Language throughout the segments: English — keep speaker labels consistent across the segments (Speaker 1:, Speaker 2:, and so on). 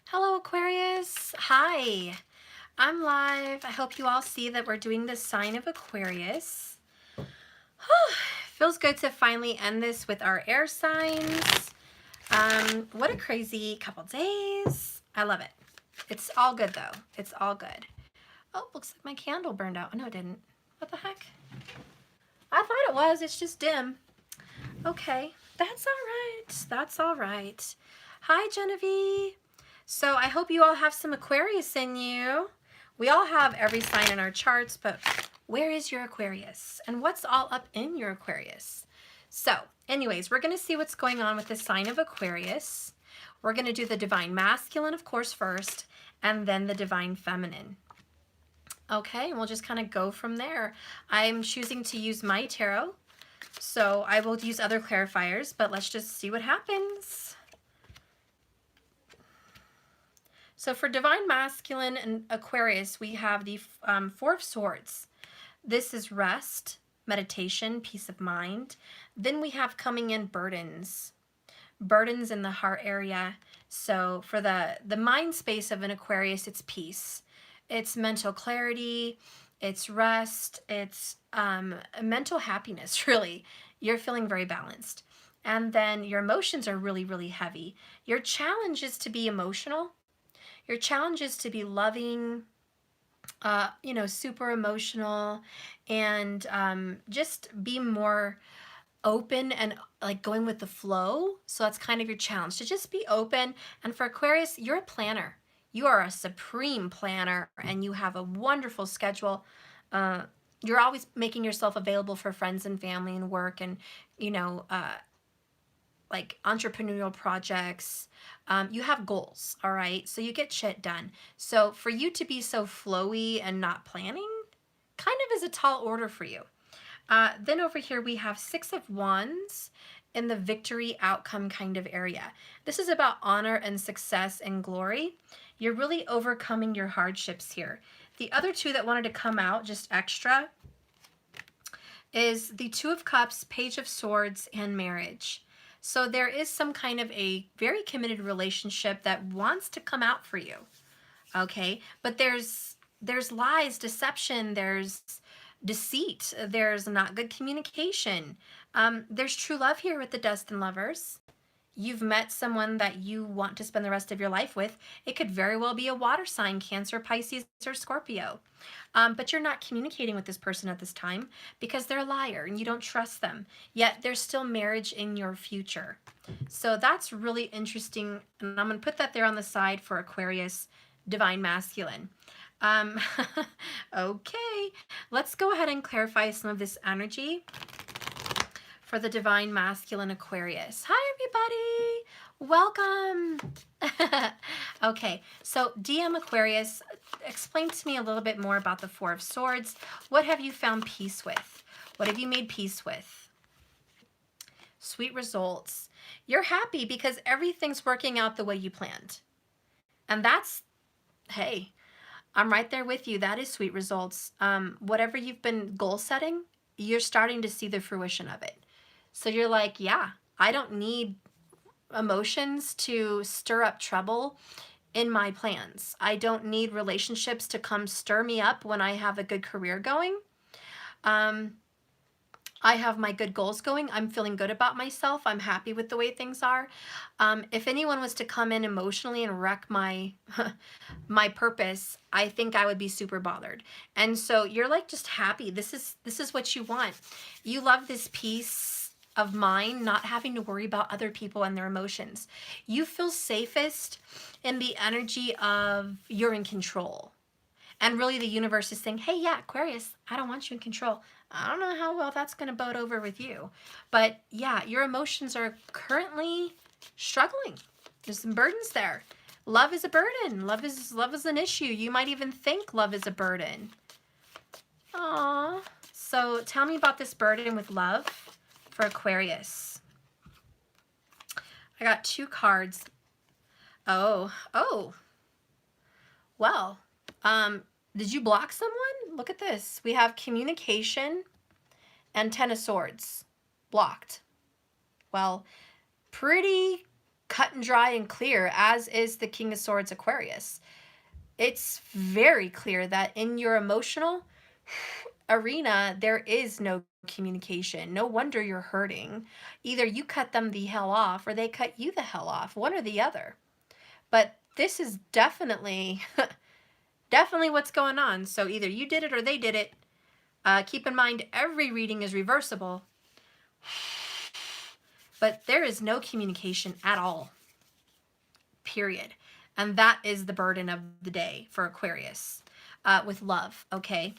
Speaker 1: Hello, Aquarius. Hi, I'm live. I hope you all see that we're doing the sign of Aquarius. Feels good to finally end this with our air signs. What a crazy couple days. I love it. It's all good though. It's all good. Oh, looks like my candle burned out. Oh, no, it didn't. What the heck? I thought it was. It's just dim. Okay, that's all right. That's all right. Hi, Genevieve. So I hope you all have some Aquarius in you. We all have every sign in our charts, but where is your Aquarius? And what's all up in your Aquarius? So anyways, we're going to see what's going on with the sign of Aquarius. We're going to do the divine masculine, of course, first, and then the divine feminine. Okay, and we'll just kind of go from there. I'm choosing to use my tarot, so I will use other clarifiers, but let's just see what happens. So for Divine Masculine and Aquarius, we have the Four of Swords. This is rest, meditation, peace of mind. Then we have coming in burdens. Burdens in the heart area. So for the mind space of an Aquarius, it's peace. It's mental clarity. It's rest. It's mental happiness, really. You're feeling very balanced. And then your emotions are really, really heavy. Your challenge is to be emotional. Your challenge is to be loving, super emotional, and just be more open and like going with the flow. So that's kind of your challenge, to just be open. And for Aquarius, you're a planner. You are a supreme planner and you have a wonderful schedule. You're always making yourself available for friends and family and work and, like entrepreneurial projects. You have goals, all right? So you get shit done. So for you to be so flowy and not planning kind of is a tall order for you. Then over here we have Six of Wands in the victory outcome kind of area. This is about honor and success and glory. You're really overcoming your hardships here. The other two that wanted to come out just extra is the Two of Cups, Page of Swords, and marriage. So there is some kind of a very committed relationship that wants to come out for you, okay? But there's lies, deception, there's deceit, there's not good communication. There's true love here with the Destined Lovers. You've met someone that you want to spend the rest of your life with. It could very well be a water sign, Cancer, Pisces, or Scorpio. But you're not communicating with this person at this time because they're a liar and you don't trust them. Yet there's still marriage in your future. So that's really interesting. And I'm going to put that there on the side for Aquarius, Divine Masculine. Okay, let's go ahead and clarify some of this energy for the Divine Masculine Aquarius. Hi, everybody. Welcome. Okay, so DM Aquarius, explain to me a little bit more about the Four of Swords. What have you found peace with? What have you made peace with? Sweet results. You're happy because everything's working out the way you planned. And that's, hey, I'm right there with you. That is sweet results. Whatever you've been goal setting, you're starting to see the fruition of it. So you're like, yeah, I don't need emotions to stir up trouble in my plans. I don't need relationships to come stir me up when I have a good career going. I have my good goals going. I'm feeling good about myself. I'm happy with the way things are. If anyone was to come in emotionally and wreck my my purpose, I think I would be super bothered. And so you're like just happy. This is what you want. You love this peace of mind, not having to worry about other people and their emotions. You feel safest in the energy of you're in control. And really the universe is saying, hey, yeah, Aquarius, I don't want you in control. I don't know how well that's going to bode over with you. But yeah, your emotions are currently struggling. There's some burdens there. Love is a burden. Love is an issue. You might even think love is a burden. Aww. So tell me about this burden with love for Aquarius. I got two cards. Oh. Well, did you block someone? Look at this. We have communication and Ten of Swords blocked. Well, pretty cut and dry and clear, as is the King of Swords Aquarius. It's very clear that in your emotional arena, there is no communication. No wonder you're hurting. Either you cut them the hell off or they cut you the hell off, one or the other. But this is definitely, definitely what's going on. So either you did it or they did it. Keep in mind, every reading is reversible. But there is no communication at all. Period. And that is the burden of the day for Aquarius with love, okay?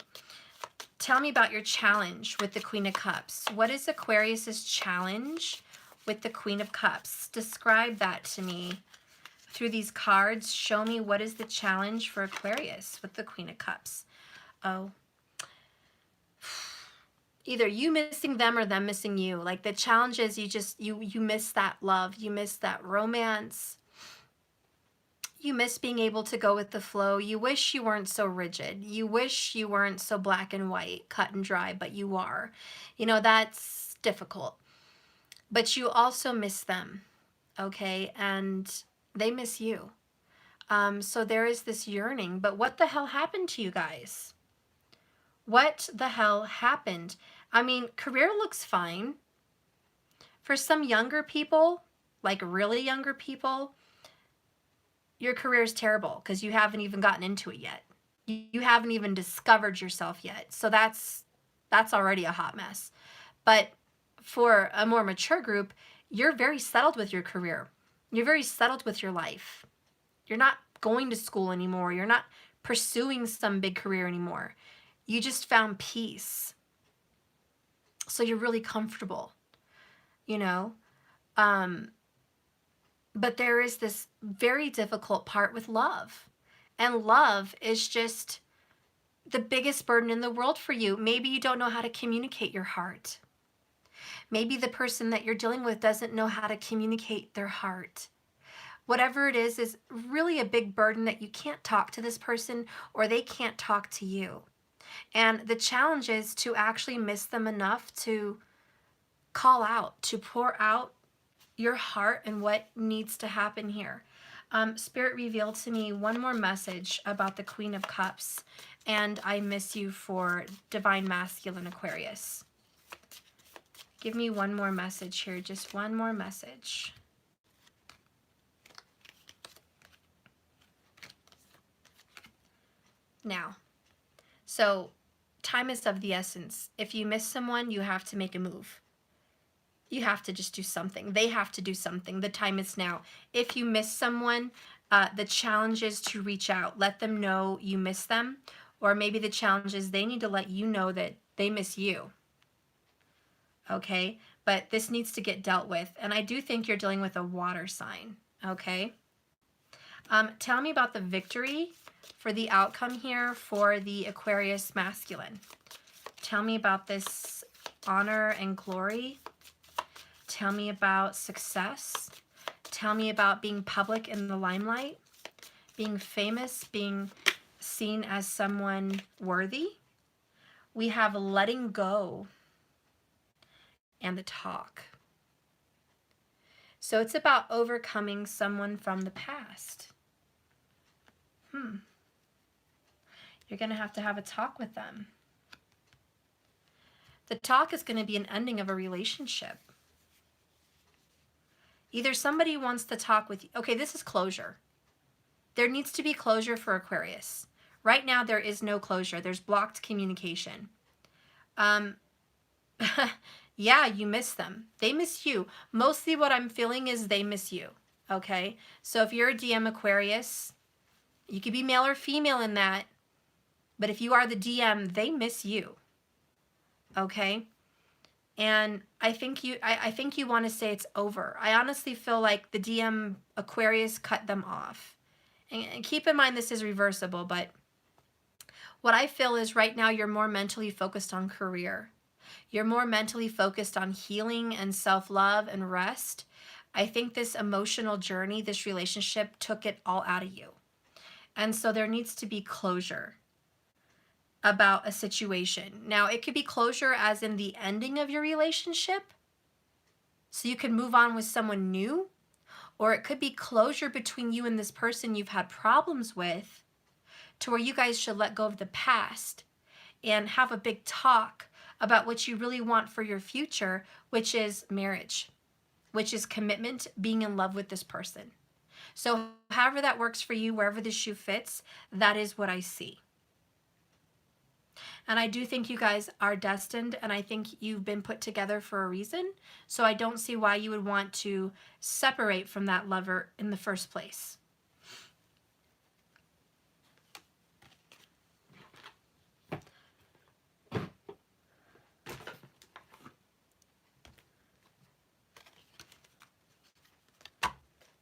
Speaker 1: Tell me about your challenge with the Queen of Cups. What is Aquarius's challenge with the Queen of Cups? Describe that to me through these cards. Show me what is the challenge for Aquarius with the Queen of Cups. Oh. Either you missing them or them missing you. Like the challenge is you miss that love. You miss that romance. You miss being able to go with the flow. You wish you weren't so rigid. You wish you weren't so black and white, cut and dry, but you are. You know, that's difficult. But you also miss them, okay? And they miss you. So there is this yearning. But what the hell happened to you guys? What the hell happened? I mean, career looks fine. For some younger people, like really younger people, your career is terrible because you haven't even gotten into it yet. You haven't even discovered yourself yet. So that's already a hot mess. But for a more mature group, you're very settled with your career. You're very settled with your life. You're not going to school anymore. You're not pursuing some big career anymore. You just found peace. So you're really comfortable, you know? But there is this very difficult part with love. And love is just the biggest burden in the world for you. Maybe you don't know how to communicate your heart. Maybe the person that you're dealing with doesn't know how to communicate their heart. Whatever it is really a big burden that you can't talk to this person or they can't talk to you. And the challenge is to actually miss them enough to call out, to pour out your heart and what needs to happen here. Spirit revealed to me one more message about the Queen of Cups, and I miss you for Divine Masculine Aquarius. Give me one more message here, just one more message. Now, so time is of the essence. If you miss someone, you have to make a move. You have to just do something. They have to do something. The time is now. If you miss someone, the challenge is to reach out. Let them know you miss them. Or maybe the challenge is they need to let you know that they miss you. Okay? But this needs to get dealt with. And I do think you're dealing with a water sign. Okay? Tell me about the victory for the outcome here for the Aquarius masculine. Tell me about this honor and glory. Tell me about success. Tell me about being public in the limelight, being famous, being seen as someone worthy. We have letting go and the talk. So it's about overcoming someone from the past. You're going to have a talk with them. The talk is going to be an ending of a relationship. Either somebody wants to talk with you. Okay, this is closure. There needs to be closure for Aquarius. Right now, there is no closure. There's blocked communication. Yeah, you miss them. They miss you. Mostly what I'm feeling is they miss you. Okay? So if you're a DM Aquarius, you could be male or female in that. But if you are the DM, they miss you. Okay? And I think you want to say it's over. I honestly feel like the DM Aquarius cut them off. And keep in mind this is reversible, but what I feel is right now you're more mentally focused on career. You're more mentally focused on healing and self-love and rest. I think this emotional journey, this relationship took it all out of you. And so there needs to be closure about a situation. Now, it could be closure as in the ending of your relationship, so you can move on with someone new, or it could be closure between you and this person you've had problems with, to where you guys should let go of the past and have a big talk about what you really want for your future, which is marriage, which is commitment, being in love with this person. So however that works for you, wherever the shoe fits, that is what I see. And I do think you guys are destined, and I think you've been put together for a reason. So I don't see why you would want to separate from that lover in the first place.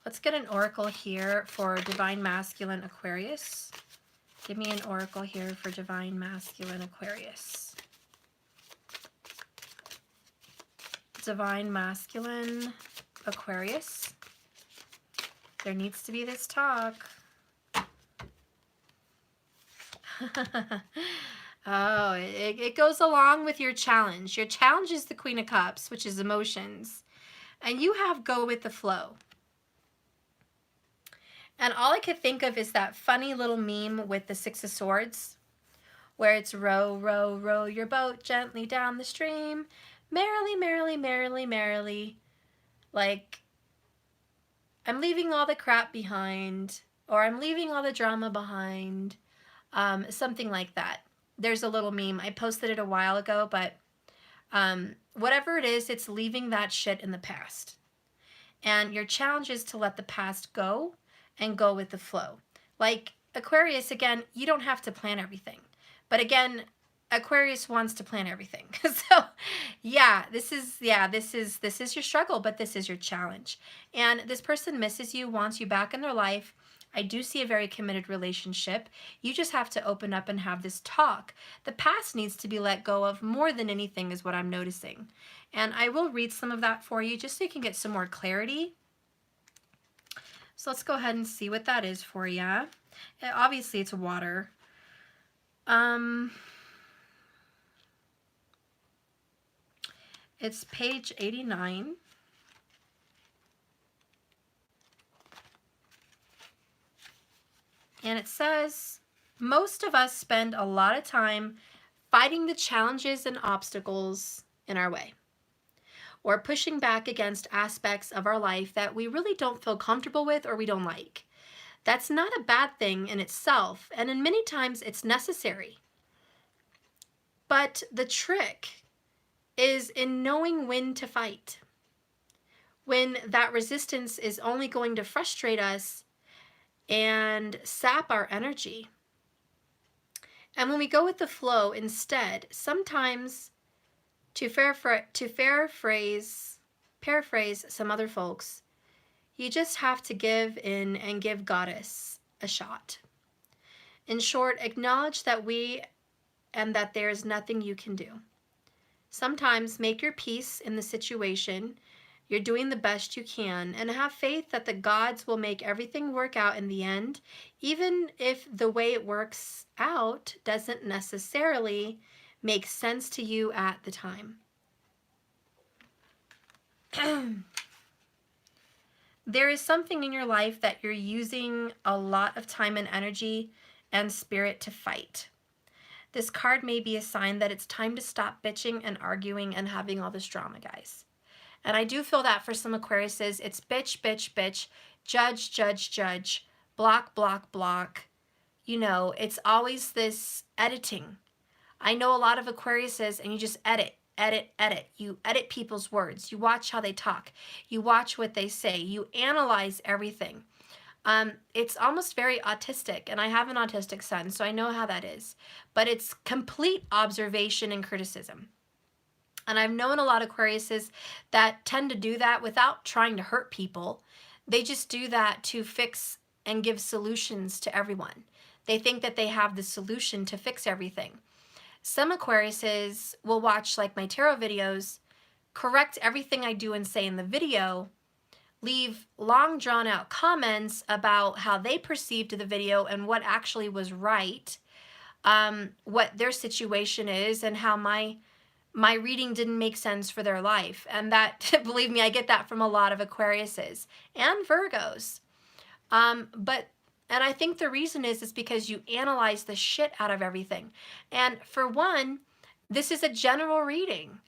Speaker 1: Let's get an oracle here for Divine Masculine Aquarius. Give me an oracle here for Divine Masculine Aquarius. Divine Masculine Aquarius. There needs to be this talk. Oh, it goes along with your challenge. Your challenge is the Queen of Cups, which is emotions. And you have go with the flow. And all I could think of is that funny little meme with the Six of Swords, where it's row, row, row your boat gently down the stream, merrily, merrily, merrily, merrily. Like, I'm leaving all the crap behind, or I'm leaving all the drama behind, something like that. There's a little meme. I posted it a while ago, but whatever it is, it's leaving that shit in the past. And your challenge is to let the past go and go with the flow. Like Aquarius, again, you don't have to plan everything. But again, Aquarius wants to plan everything. So yeah, this is your struggle, but this is your challenge. And this person misses you, wants you back in their life. I do see a very committed relationship. You just have to open up and have this talk. The past needs to be let go of more than anything is what I'm noticing. And I will read some of that for you just so you can get some more clarity. So let's go ahead and see what that is for you. Obviously, it's water. It's page 89. And it says, most of us spend a lot of time fighting the challenges and obstacles in our way, or pushing back against aspects of our life that we really don't feel comfortable with or we don't like. That's not a bad thing in itself, and in many times it's necessary. But the trick is in knowing when to fight, when that resistance is only going to frustrate us and sap our energy. And when we go with the flow instead, sometimes, to paraphrase some other folks, you just have to give in and give Goddess a shot. In short, acknowledge that that there is nothing you can do. Sometimes make your peace in the situation. You're doing the best you can, and have faith that the gods will make everything work out in the end, even if the way it works out doesn't necessarily make sense to you at the time. There is something in your life that you're using a lot of time and energy and spirit to fight. This card may be a sign that it's time to stop bitching and arguing and having all this drama, guys. And I do feel that for some Aquariuses, it's bitch, bitch, bitch, judge, judge, judge, block, block, block. You know, it's always this editing. I know a lot of Aquariuses, and you just edit, edit, edit. You edit people's words. You watch how they talk. You watch what they say. You analyze everything. It's almost very autistic, and I have an autistic son, so I know how that is. But it's complete observation and criticism. And I've known a lot of Aquariuses that tend to do that without trying to hurt people. They just do that to fix and give solutions to everyone. They think that they have the solution to fix everything. Some Aquariuses will watch like my tarot videos, correct everything I do and say in the video, leave long drawn out comments about how they perceived the video and what actually was right, what their situation is, and how my my reading didn't make sense for their life. And that, believe me, I get that from a lot of Aquariuses and Virgos. But and I think the reason is because you analyze the shit out of everything. And for one, this is a general reading.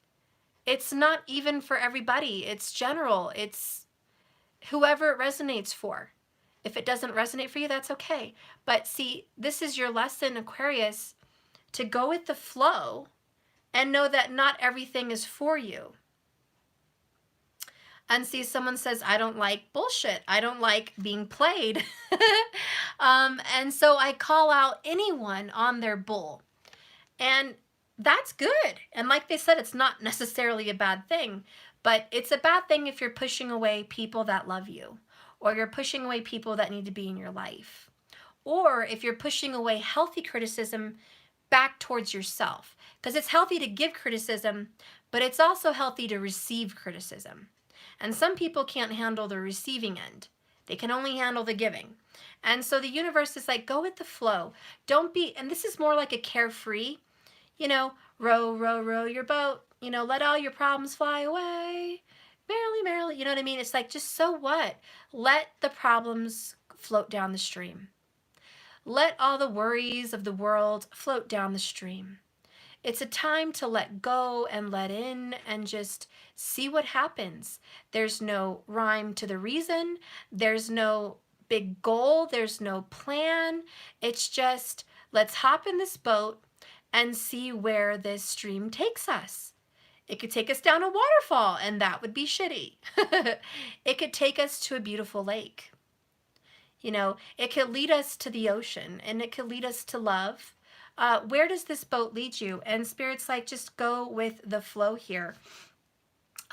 Speaker 1: It's not even for everybody. It's general. It's whoever it resonates for. If it doesn't resonate for you, that's okay. But see, this is your lesson, Aquarius, to go with the flow and know that not everything is for you. And see, someone says, I don't like bullshit. I don't like being played. And so I call out anyone on their bull. And that's good. And like they said, it's not necessarily a bad thing, but it's a bad thing if you're pushing away people that love you, or you're pushing away people that need to be in your life, or if you're pushing away healthy criticism back towards yourself. Because it's healthy to give criticism, but it's also healthy to receive criticism. And some people can't handle the receiving end. They can only handle the giving. And so the universe is like, go with the flow. Don't be, and this is more like a carefree, row, row, row your boat, let all your problems fly away. Merrily, merrily, you know what I mean? It's like, just so what? Let the problems float down the stream. Let all the worries of the world float down the stream. It's a time to let go and let in and just see what happens. There's no rhyme to the reason. There's no big goal. There's no plan. It's just, let's hop in this boat and see where this stream takes us. It could take us down a waterfall, and that would be shitty. It could take us to a beautiful lake. It could lead us to the ocean, and it could lead us to love. Where does this boat lead you? And Spirit's like, just go with the flow here.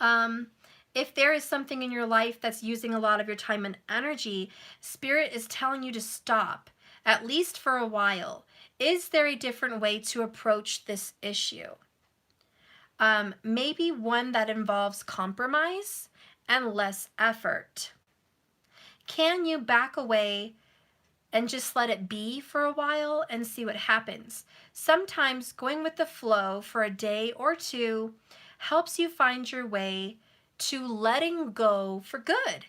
Speaker 1: If there is something in your life that's using a lot of your time and energy, Spirit is telling you to stop, at least for a while. Is there a different way to approach this issue? Maybe one that involves compromise and less effort. Can you back away and just let it be for a while and see what happens? Sometimes going with the flow for a day or two helps you find your way to letting go for good.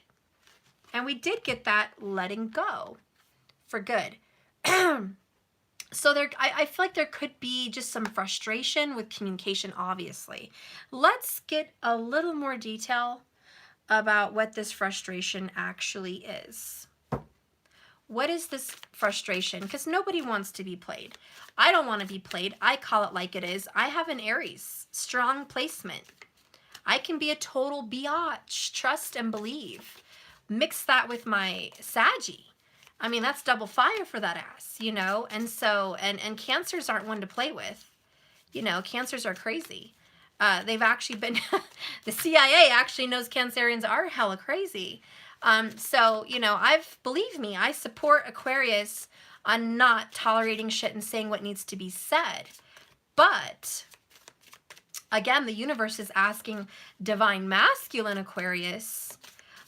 Speaker 1: And we did get that letting go for good. So I feel like there could be just some frustration with communication, obviously. Let's get a little more detail about what this frustration actually is. What is this frustration? Because nobody wants to be played. I don't want to be played. I call it like it is. I have an Aries, strong placement. I can be a total biatch, trust and believe. Mix that with my Saggy. I mean, that's double fire for that ass, And so, and Cancers aren't one to play with. Cancers are crazy. They've actually been, the CIA actually knows Cancerians are hella crazy. So, believe me, I support Aquarius on not tolerating shit and saying what needs to be said. But, again, the universe is asking Divine Masculine Aquarius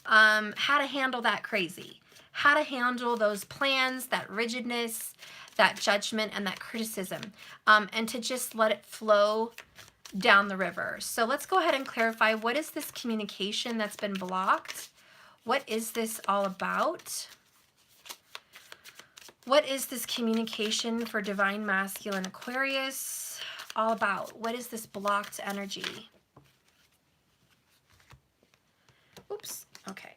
Speaker 1: how to handle that crazy. How to handle those plans, that rigidness, that judgment, and that criticism. And to just let it flow down the river. So let's go ahead and clarify, what is this communication that's been blocked? What is this all about? What is this communication for Divine Masculine Aquarius all about? What is this blocked energy? Oops, okay.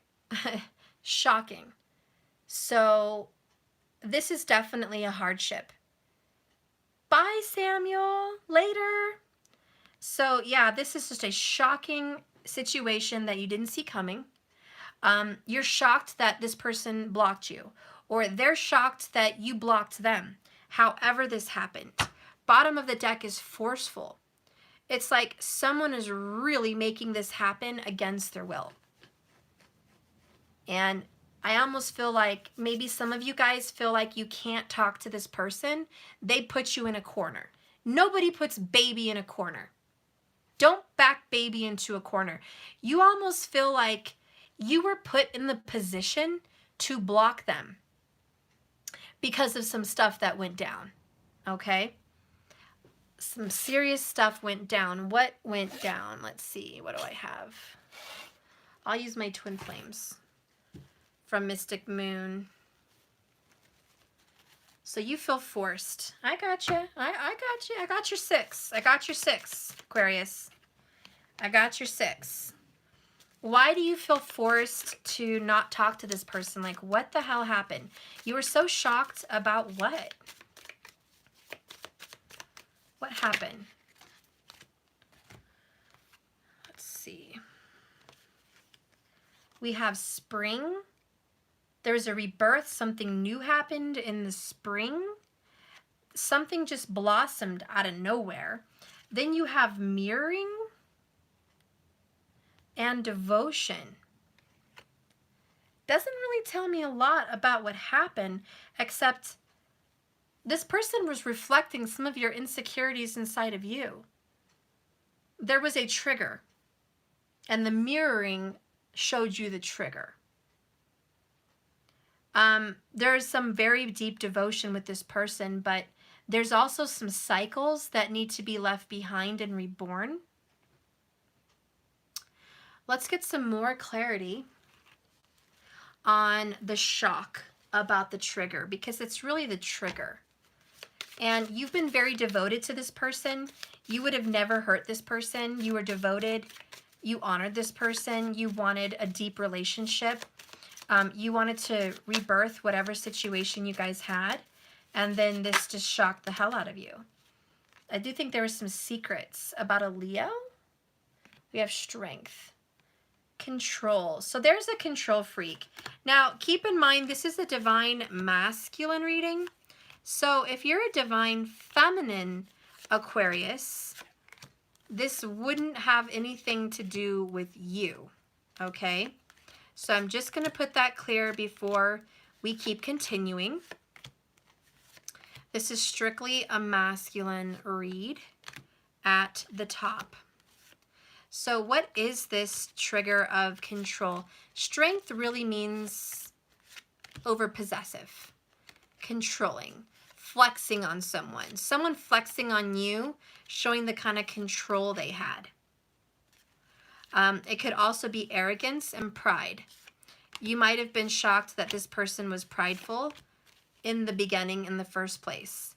Speaker 1: Shocking. So this is definitely a hardship. Bye, Samuel. Later. So yeah, this is just a shocking situation that you didn't see coming. You're shocked that this person blocked you, or they're shocked that you blocked them. However this happened. Bottom of the deck is forceful. It's like someone is really making this happen against their will. And I almost feel like maybe some of you guys feel like you can't talk to this person. They put you in a corner. Nobody puts baby in a corner. Don't back baby into a corner. You almost feel like you were put in the position to block them because of some stuff that went down. Okay? Some serious stuff went down. What went down? Let's see. What do I have? I'll use my twin flames from Mystic Moon. So you feel forced. I got you. I got you. I got your 6. I got your 6, Aquarius. I got your 6. Why do you feel forced to not talk to this person? Like, what the hell happened? You were so shocked about what? What happened? Let's see. We have spring. There's a rebirth. Something new happened in the spring. Something just blossomed out of nowhere. Then you have mirroring and devotion. Doesn't really tell me a lot about what happened, except this person was reflecting some of your insecurities inside of you. There was a trigger, and the mirroring showed you the trigger. There's some very deep devotion with this person, but there's also some cycles that need to be left behind and reborn. Let's get some more clarity on the shock about the trigger, because it's really the trigger. And you've been very devoted to this person. You would have never hurt this person. You were devoted. You honored this person. You wanted a deep relationship. You wanted to rebirth whatever situation you guys had. And then this just shocked the hell out of you. I do think there were some secrets about a Leo. We have strength. Control. So there's a control freak. Now, keep in mind, this is a divine masculine reading. So if you're a divine feminine Aquarius, this wouldn't have anything to do with you, okay? So I'm just going to put that clear before we keep continuing. This is strictly a masculine read at the top. So what is this trigger of control? Strength really means overpossessive, controlling, flexing on someone. Someone flexing on you, showing the kind of control they had. It could also be arrogance and pride. You might have been shocked that this person was prideful in the beginning, in the first place.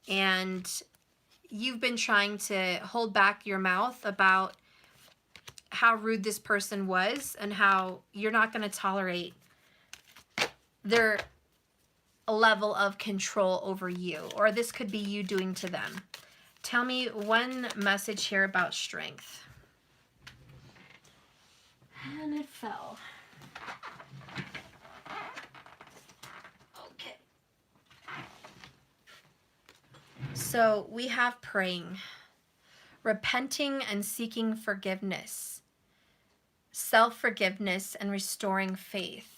Speaker 1: And you've been trying to hold back your mouth about how rude this person was and how you're not going to tolerate their level of control over you, or this could be you doing to them. Tell me one message here about strength. And it fell. Okay. So we have praying, repenting and seeking forgiveness, self-forgiveness and restoring faith.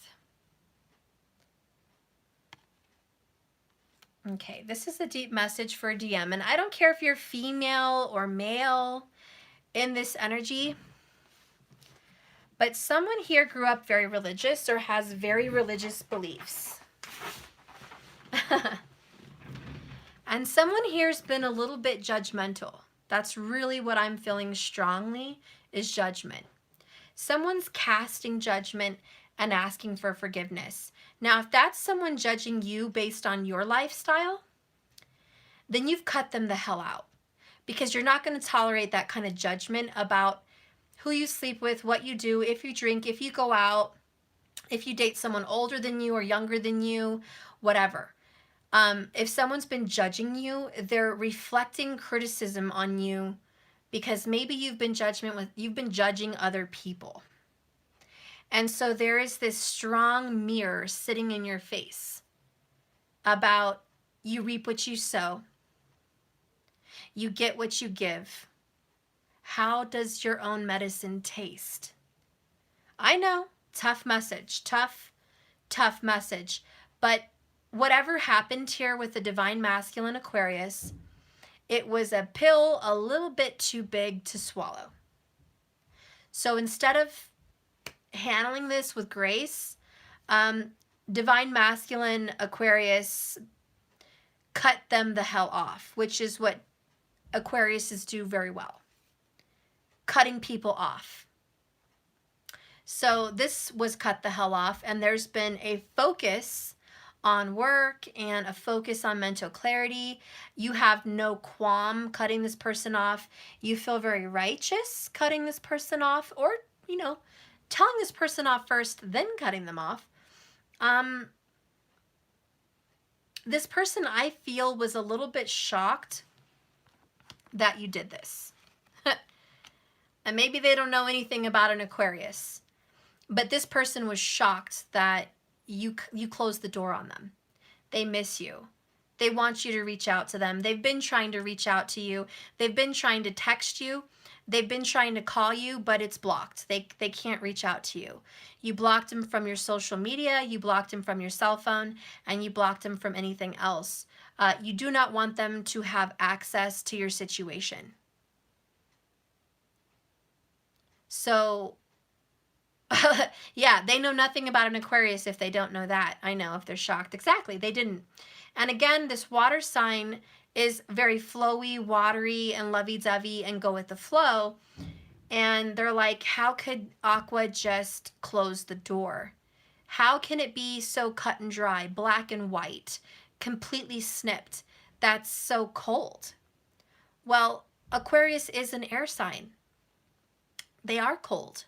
Speaker 1: Okay, this is a deep message for a DM, and I don't care if you're female or male in this energy, but someone here grew up very religious or has very religious beliefs. And someone here's been a little bit judgmental. That's really what I'm feeling strongly, is judgment. Someone's casting judgment and asking for forgiveness. Now, if that's someone judging you based on your lifestyle, then you've cut them the hell out, because you're not going to tolerate that kind of judgment about who you sleep with, what you do, if you drink, if you go out, if you date someone older than you or younger than you, whatever. If someone's been judging you, they're reflecting criticism on you because maybe you've been judging other people. And so there is this strong mirror sitting in your face about you reap what you sow. You get what you give. How does your own medicine taste? I know, tough message, tough message. But whatever happened here with the Divine Masculine Aquarius, it was a pill a little bit too big to swallow. So instead of handling this with grace, Divine Masculine Aquarius cut them the hell off, which is what Aquariuses do very well. Cutting people off. So this was cut the hell off, and there's been a focus on work and a focus on mental clarity. You have no qualm cutting this person off. You feel very righteous cutting this person off, or, you know, telling this person off first, then cutting them off. This person, I feel, was a little bit shocked that you did this. And maybe they don't know anything about an Aquarius, but this person was shocked that you closed the door on them. They miss you. They want you to reach out to them. They've been trying to reach out to you. They've been trying to text you. They've been trying to call you, but it's blocked. They can't reach out to you. You blocked them from your social media. You blocked them from your cell phone, and you blocked them from anything else. You do not want them to have access to your situation. So, yeah, they know nothing about an Aquarius if they don't know that. I know, if they're shocked. Exactly, they didn't. And again, this water sign is very flowy, watery, and lovey-dovey and go with the flow. And they're like, how could Aqua just close the door? How can it be so cut and dry, black and white, completely snipped? That's so cold. Well, Aquarius is an air sign. They are cold.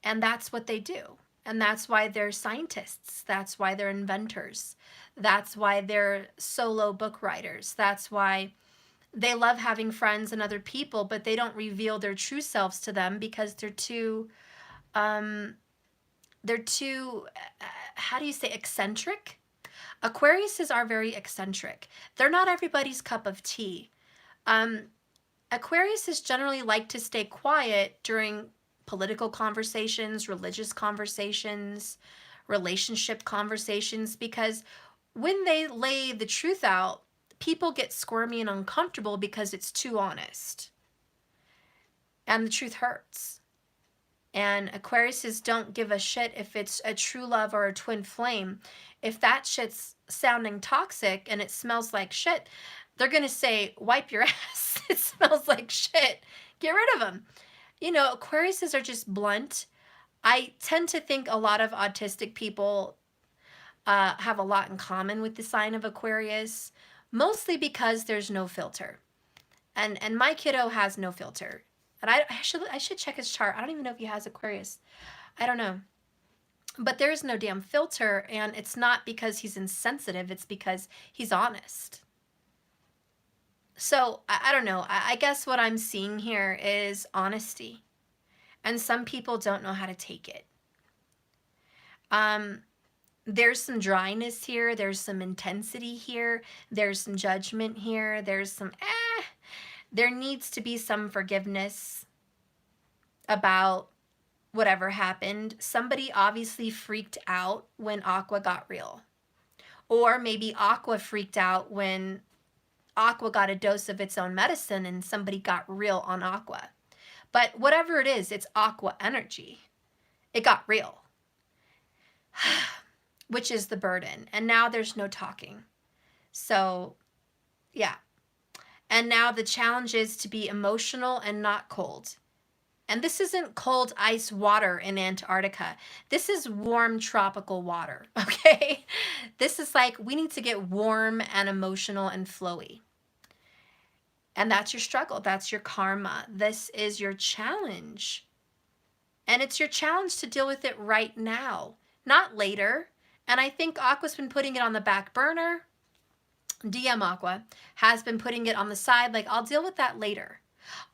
Speaker 1: And that's what they do. And that's why they're scientists. That's why they're inventors. That's why they're solo book writers. That's why they love having friends and other people, but they don't reveal their true selves to them because they're too, how do you say, eccentric? Aquariuses are very eccentric. They're not everybody's cup of tea. Aquariuses generally like to stay quiet during political conversations, religious conversations, relationship conversations, because when they lay the truth out, people get squirmy and uncomfortable because it's too honest. And the truth hurts. And Aquariuses don't give a shit if it's a true love or a twin flame. If that shit's sounding toxic and it smells like shit, they're going to say, wipe your ass. It smells like shit. Get rid of them. You know, Aquariuses are just blunt. I tend to think a lot of autistic people have a lot in common with the sign of Aquarius, mostly because there's no filter. And my kiddo has no filter. And I should check his chart. I don't even know if he has Aquarius. I don't know. But there is no damn filter, and it's not because he's insensitive. It's because he's honest. So, I don't know. I guess what I'm seeing here is honesty. And some people don't know how to take it. There's some dryness here. There's some intensity here. There's some judgment here. There's some, there needs to be some forgiveness about whatever happened. Somebody obviously freaked out when Aqua got real. Or maybe Aqua freaked out when Aqua got a dose of its own medicine and somebody got real on Aqua. But whatever it is, it's Aqua energy. It got real. Which is the burden. And now there's no talking. So, yeah. And now the challenge is to be emotional and not cold. And this isn't cold ice water in Antarctica. This is warm tropical water, okay? This is like, we need to get warm and emotional and flowy. And that's your struggle. That's your karma. This is your challenge. And it's your challenge to deal with it right now, not later. And I think Aqua's been putting it on the back burner. DM Aqua has been putting it on the side, like, I'll deal with that later.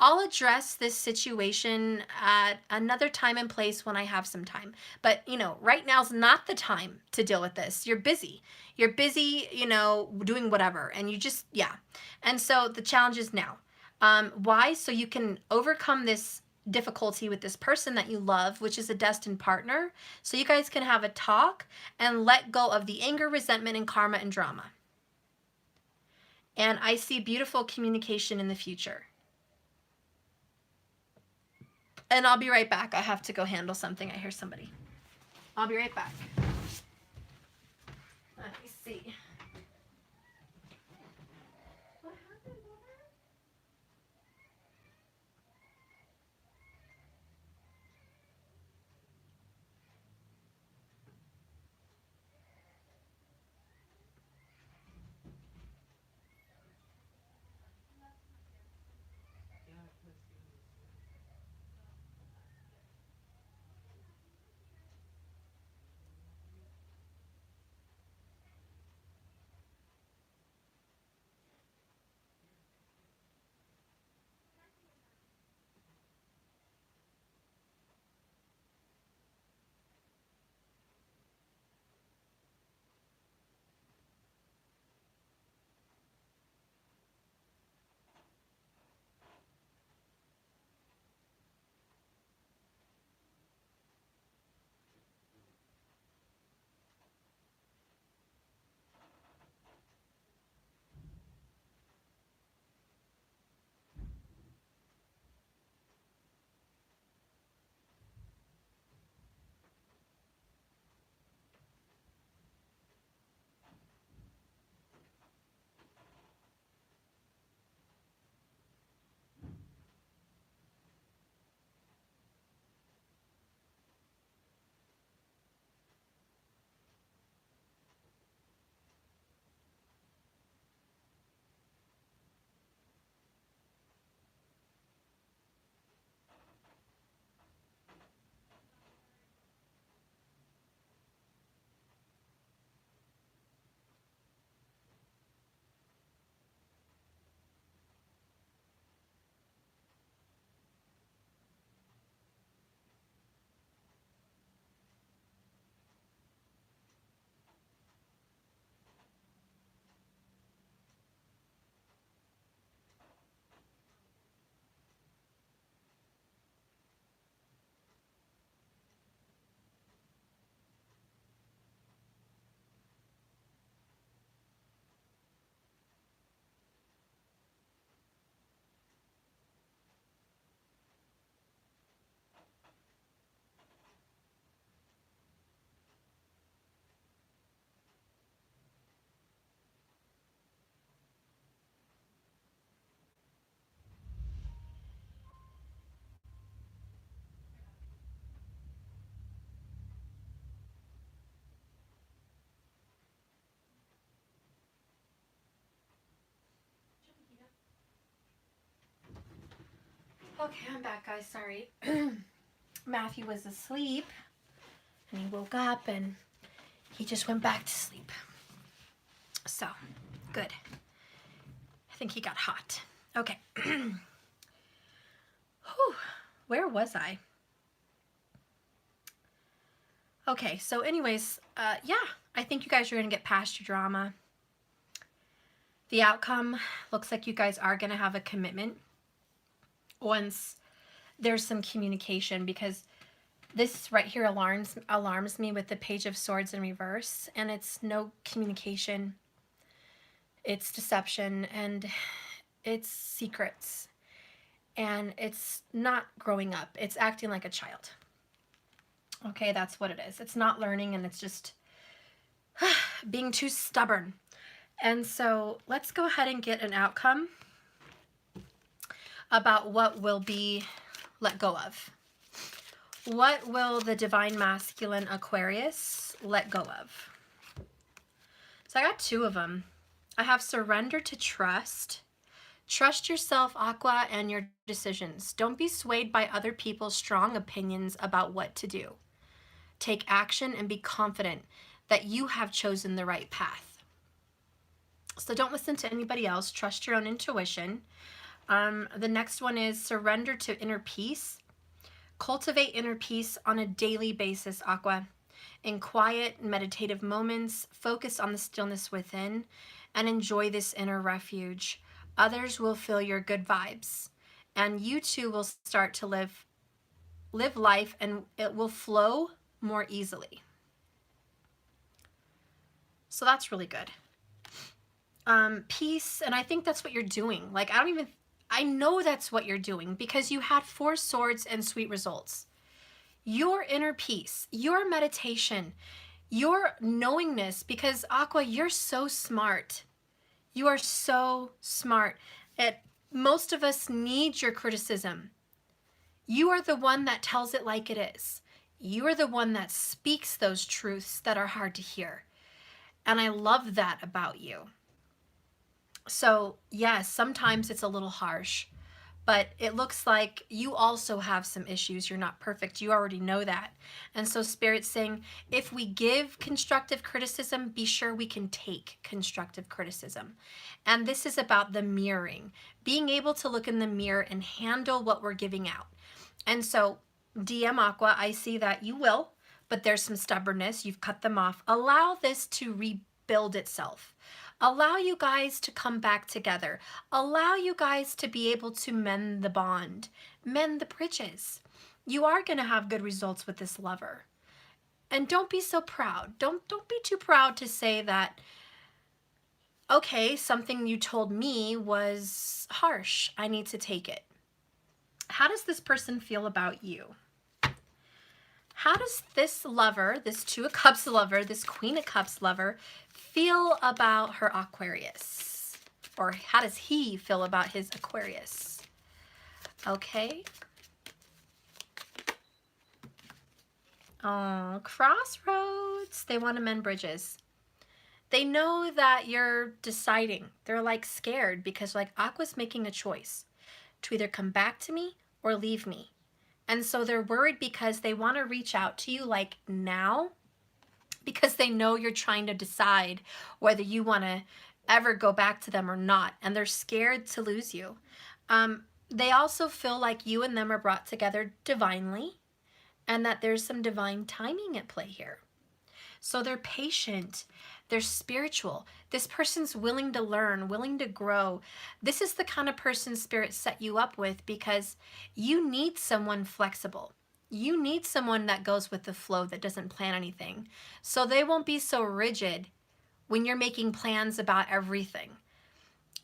Speaker 1: I'll address this situation at another time and place when I have some time. But, you know, right now's not the time to deal with this. You're busy. You're busy, you know, doing whatever. And you just, yeah. And so the challenge is now. Why? So you can overcome this difficulty with this person that you love, which is a destined partner. So you guys can have a talk and let go of the anger, resentment, and karma and drama. And I see beautiful communication in the future. And I'll be right back. I have to go handle something. I hear somebody. I'll be right back. Let me see. What happened, Mother? Okay, I'm back, guys. Sorry. Matthew was asleep, and he woke up, and he just went back to sleep. So, good. I think he got hot. Okay. Whew. Where was I? Okay, so anyways, yeah, I think you guys are going to get past your drama. The outcome looks like you guys are going to have a commitment once there's some communication, because this right here alarms me with the Page of Swords in reverse, and it's no communication. It's deception, and it's secrets, and it's not growing up. It's acting like a child. Okay, that's what it is. It's not learning, and it's just being too stubborn. And so let's go ahead and get an outcome about what will be let go of. What will the Divine Masculine Aquarius let go of? So I got two of them. I have surrender to trust. Trust yourself, Aqua, and your decisions. Don't be swayed by other people's strong opinions about what to do. Take action and be confident that you have chosen the right path. So don't listen to anybody else. Trust your own intuition. The next one is surrender to inner peace. Cultivate inner peace on a daily basis, Aqua. In quiet, meditative moments, focus on the stillness within and enjoy this inner refuge. Others will feel your good vibes, and you too will start to live life, and it will flow more easily. So that's really good. Peace, and I think that's what you're doing. Like, I know that's what you're doing, because you had 4 swords and sweet results. Your inner peace, your meditation, your knowingness, because Aqua, you're so smart. You are so smart. Most of us need your criticism. You are the one that tells it like it is. You are the one that speaks those truths that are hard to hear. And I love that about you. So yes, sometimes it's a little harsh, but it looks like you also have some issues. You're not perfect. You already know that. And so Spirit's saying, if we give constructive criticism, be sure we can take constructive criticism. And this is about the mirroring, being able to look in the mirror and handle what we're giving out. And so DM Aqua, I see that you will, but there's some stubbornness. You've cut them off. Allow this to rebuild itself. Allow you guys to come back together. Allow you guys to be able to mend the bond, mend the bridges. You are going to have good results with this lover. And don't be so proud. Don't be too proud to say that, okay, something you told me was harsh. I need to take it. How does this person feel about you? How does this lover, this 2 of Cups lover, this Queen of Cups lover, feel about her Aquarius? Or how does he feel about his Aquarius? Okay. Oh, crossroads. They want to mend bridges. They know that you're deciding. They're like scared because like Aqua's making a choice to either come back to me or leave me. And so they're worried because they want to reach out to you like now, because they know you're trying to decide whether you want to ever go back to them or not. And they're scared to lose you. They also feel like you and them are brought together divinely, and that there's some divine timing at play here. So they're patient. They're spiritual. This person's willing to learn, willing to grow. This is the kind of person Spirit set you up with, because you need someone flexible. You need someone that goes with the flow, that doesn't plan anything. So they won't be so rigid when you're making plans about everything.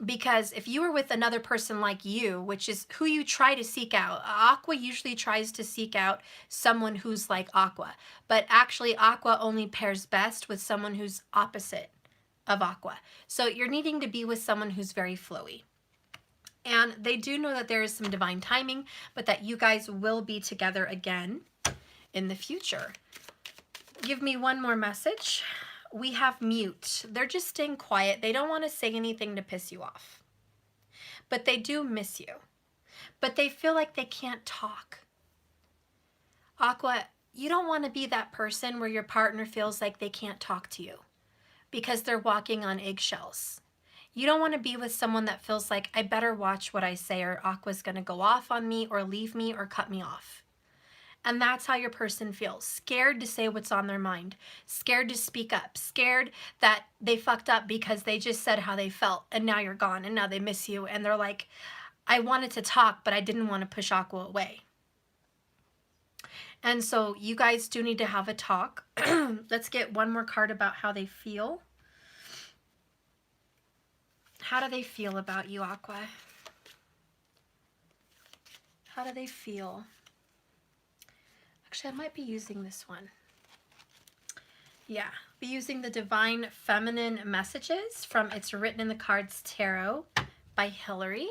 Speaker 1: Because if you were with another person like you, which is who you try to seek out, Aqua usually tries to seek out someone who's like Aqua. But actually, Aqua only pairs best with someone who's opposite of Aqua. So you're needing to be with someone who's very flowy. And they do know that there is some divine timing, but that you guys will be together again in the future. Give me one more message. We have mute. They're just staying quiet. They don't want to say anything to piss you off. But they do miss you. but they feel like they can't talk. Aqua, you don't want to be that person where your partner feels like they can't talk to you because they're walking on eggshells. You don't want to be with someone that feels like, I better watch what I say or Aqua's going to go off on me or leave me or cut me off. And that's how your person feels. Scared to say what's on their mind. Scared to speak up. Scared that they fucked up because they just said how they felt and now you're gone and now they miss you. And they're like, I wanted to talk, but I didn't want to push Aqua away. And so you guys do need to have a talk. Let's get one more card about how they feel. How do they feel about you, Aqua? How do they feel? Actually, I might be using this one. Yeah, be using the Divine Feminine Messages from It's Written in the Cards Tarot by Hillary.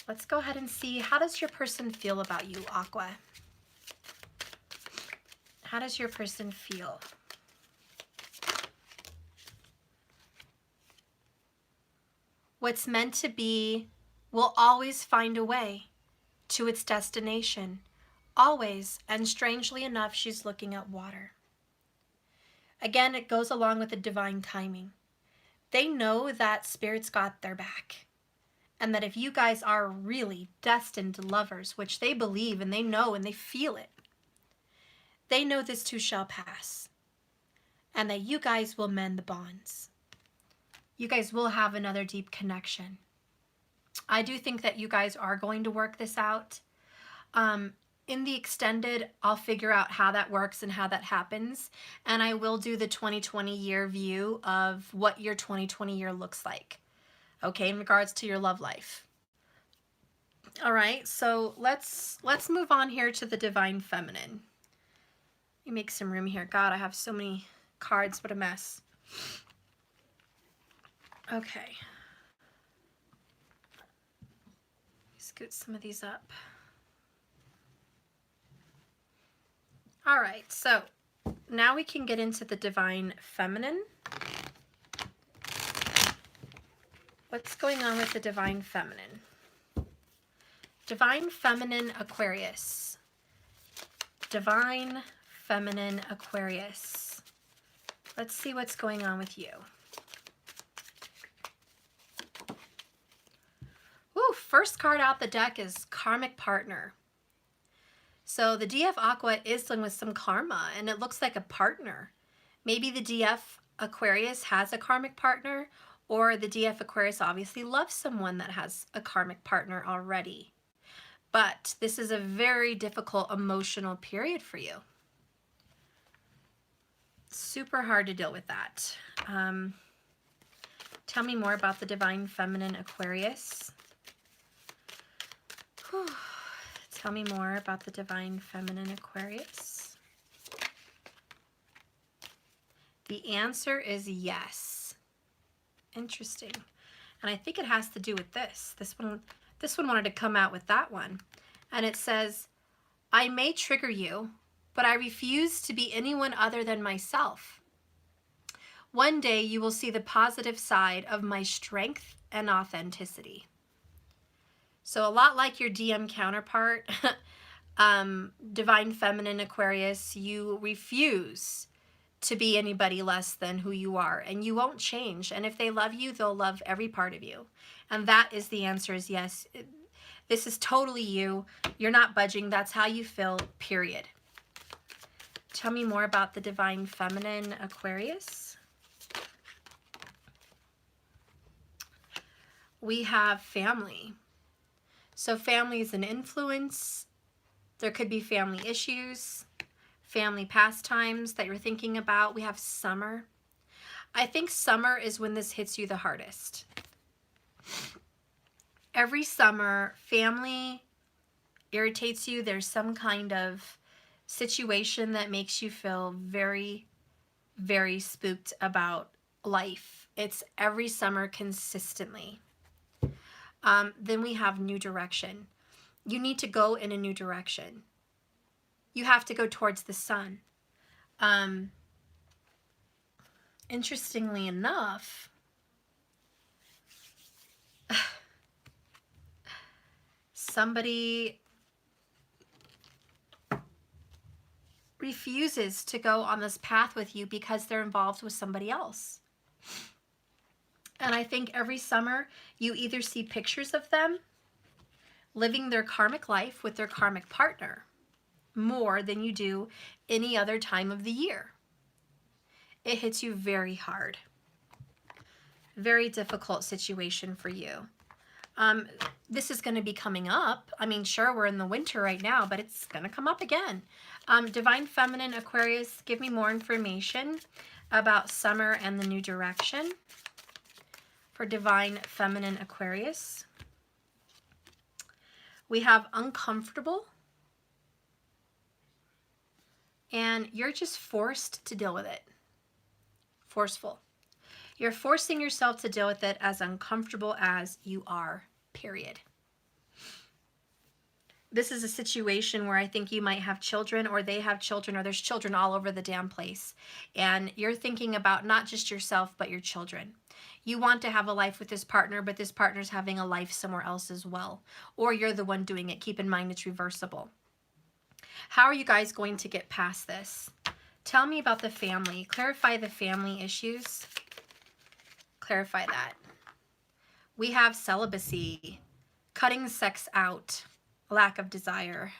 Speaker 1: Let's go ahead and see, how does your person feel about you, Aqua? How does your person feel? What's meant to be will always find a way to its destination. Always, and strangely enough, she's looking at water. Again, it goes along with the divine timing. They know that Spirit's got their back. And that if you guys are really destined lovers, which they believe and they know and they feel it, they know this too shall pass. And that you guys will mend the bonds. You guys will have another deep connection. I do think that you guys are going to work this out. In the extended, I'll figure out how that works and how that happens. And I will do the 2020 year view of what your 2020 year looks like. Okay, in regards to your love life. All right, so let's move on here to the Divine Feminine. Let me make some room here. God, I have so many cards, what a mess. Okay. Scoot some of these up. All right, so now we can get into the Divine Feminine. What's going on with the Divine Feminine? Divine Feminine Aquarius. Divine Feminine Aquarius. Let's see what's going on with you. Ooh, first card out the deck is Karmic Partner. So the DF Aqua is dealing with some karma, and it looks like a partner. Maybe the DF Aquarius has a karmic partner, or the DF Aquarius obviously loves someone that has a karmic partner already. But this is a very difficult emotional period for you. Super hard to deal with that. Tell me more about the Divine Feminine Aquarius. Whew. Tell me more about the Divine Feminine Aquarius. The answer is yes. Interesting. And I think it has to do with this. This one wanted to come out with that one. And it says, I may trigger you, but I refuse to be anyone other than myself. One day you will see the positive side of my strength and authenticity. So a lot like your DM counterpart, Divine Feminine Aquarius, you refuse to be anybody less than who you are, and you won't change. And if they love you, they'll love every part of you. And that is the answer, is yes. This is totally you. You're not budging. That's how you feel, period. Tell me more about the Divine Feminine Aquarius. We have family. So family is an influence. There could be family issues, family pastimes that you're thinking about. We have summer. I think summer is when this hits you the hardest. Every summer, family irritates you. There's some kind of situation that makes you feel very, very spooked about life. It's every summer consistently. Then we have new direction. You need to go in a new direction. You have to go towards the sun. Interestingly enough, somebody refuses to go on this path with you because they're involved with somebody else. And I think every summer you either see pictures of them living their karmic life with their karmic partner more than you do any other time of the year. It hits you very hard. Very difficult situation for you. This is going to be coming up. I mean, sure, we're in the winter right now, but it's going to come up again. Divine Feminine Aquarius, give me more information about summer and the new direction for Divine Feminine Aquarius. We have uncomfortable, and you're just forced to deal with it. Forceful. You're forcing yourself to deal with it as uncomfortable as you are, period. This is a situation where I think you might have children, or they have children, or there's children all over the damn place. And you're thinking about not just yourself, but your children. You want to have a life with this partner, but this partner's having a life somewhere else as well. Or you're the one doing it. Keep in mind it's reversible. How are you guys going to get past this? Tell me about the family. Clarify the family issues. Clarify that. We have celibacy, cutting sex out, lack of desire.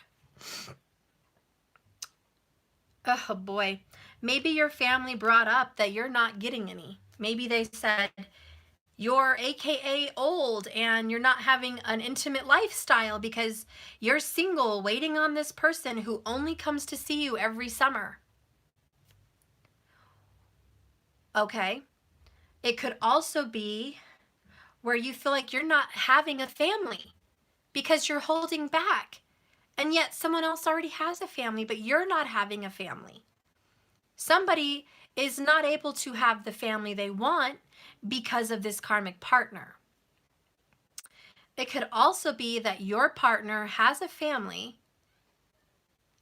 Speaker 1: Oh boy. Maybe your family brought up that you're not getting any. Maybe they said, you're AKA old and you're not having an intimate lifestyle because you're single waiting on this person who only comes to see you every summer. Okay. It could also be where you feel like you're not having a family because you're holding back, and yet someone else already has a family, but you're not having a family. Somebody is not able to have the family they want because of this karmic partner. It could also be that your partner has a family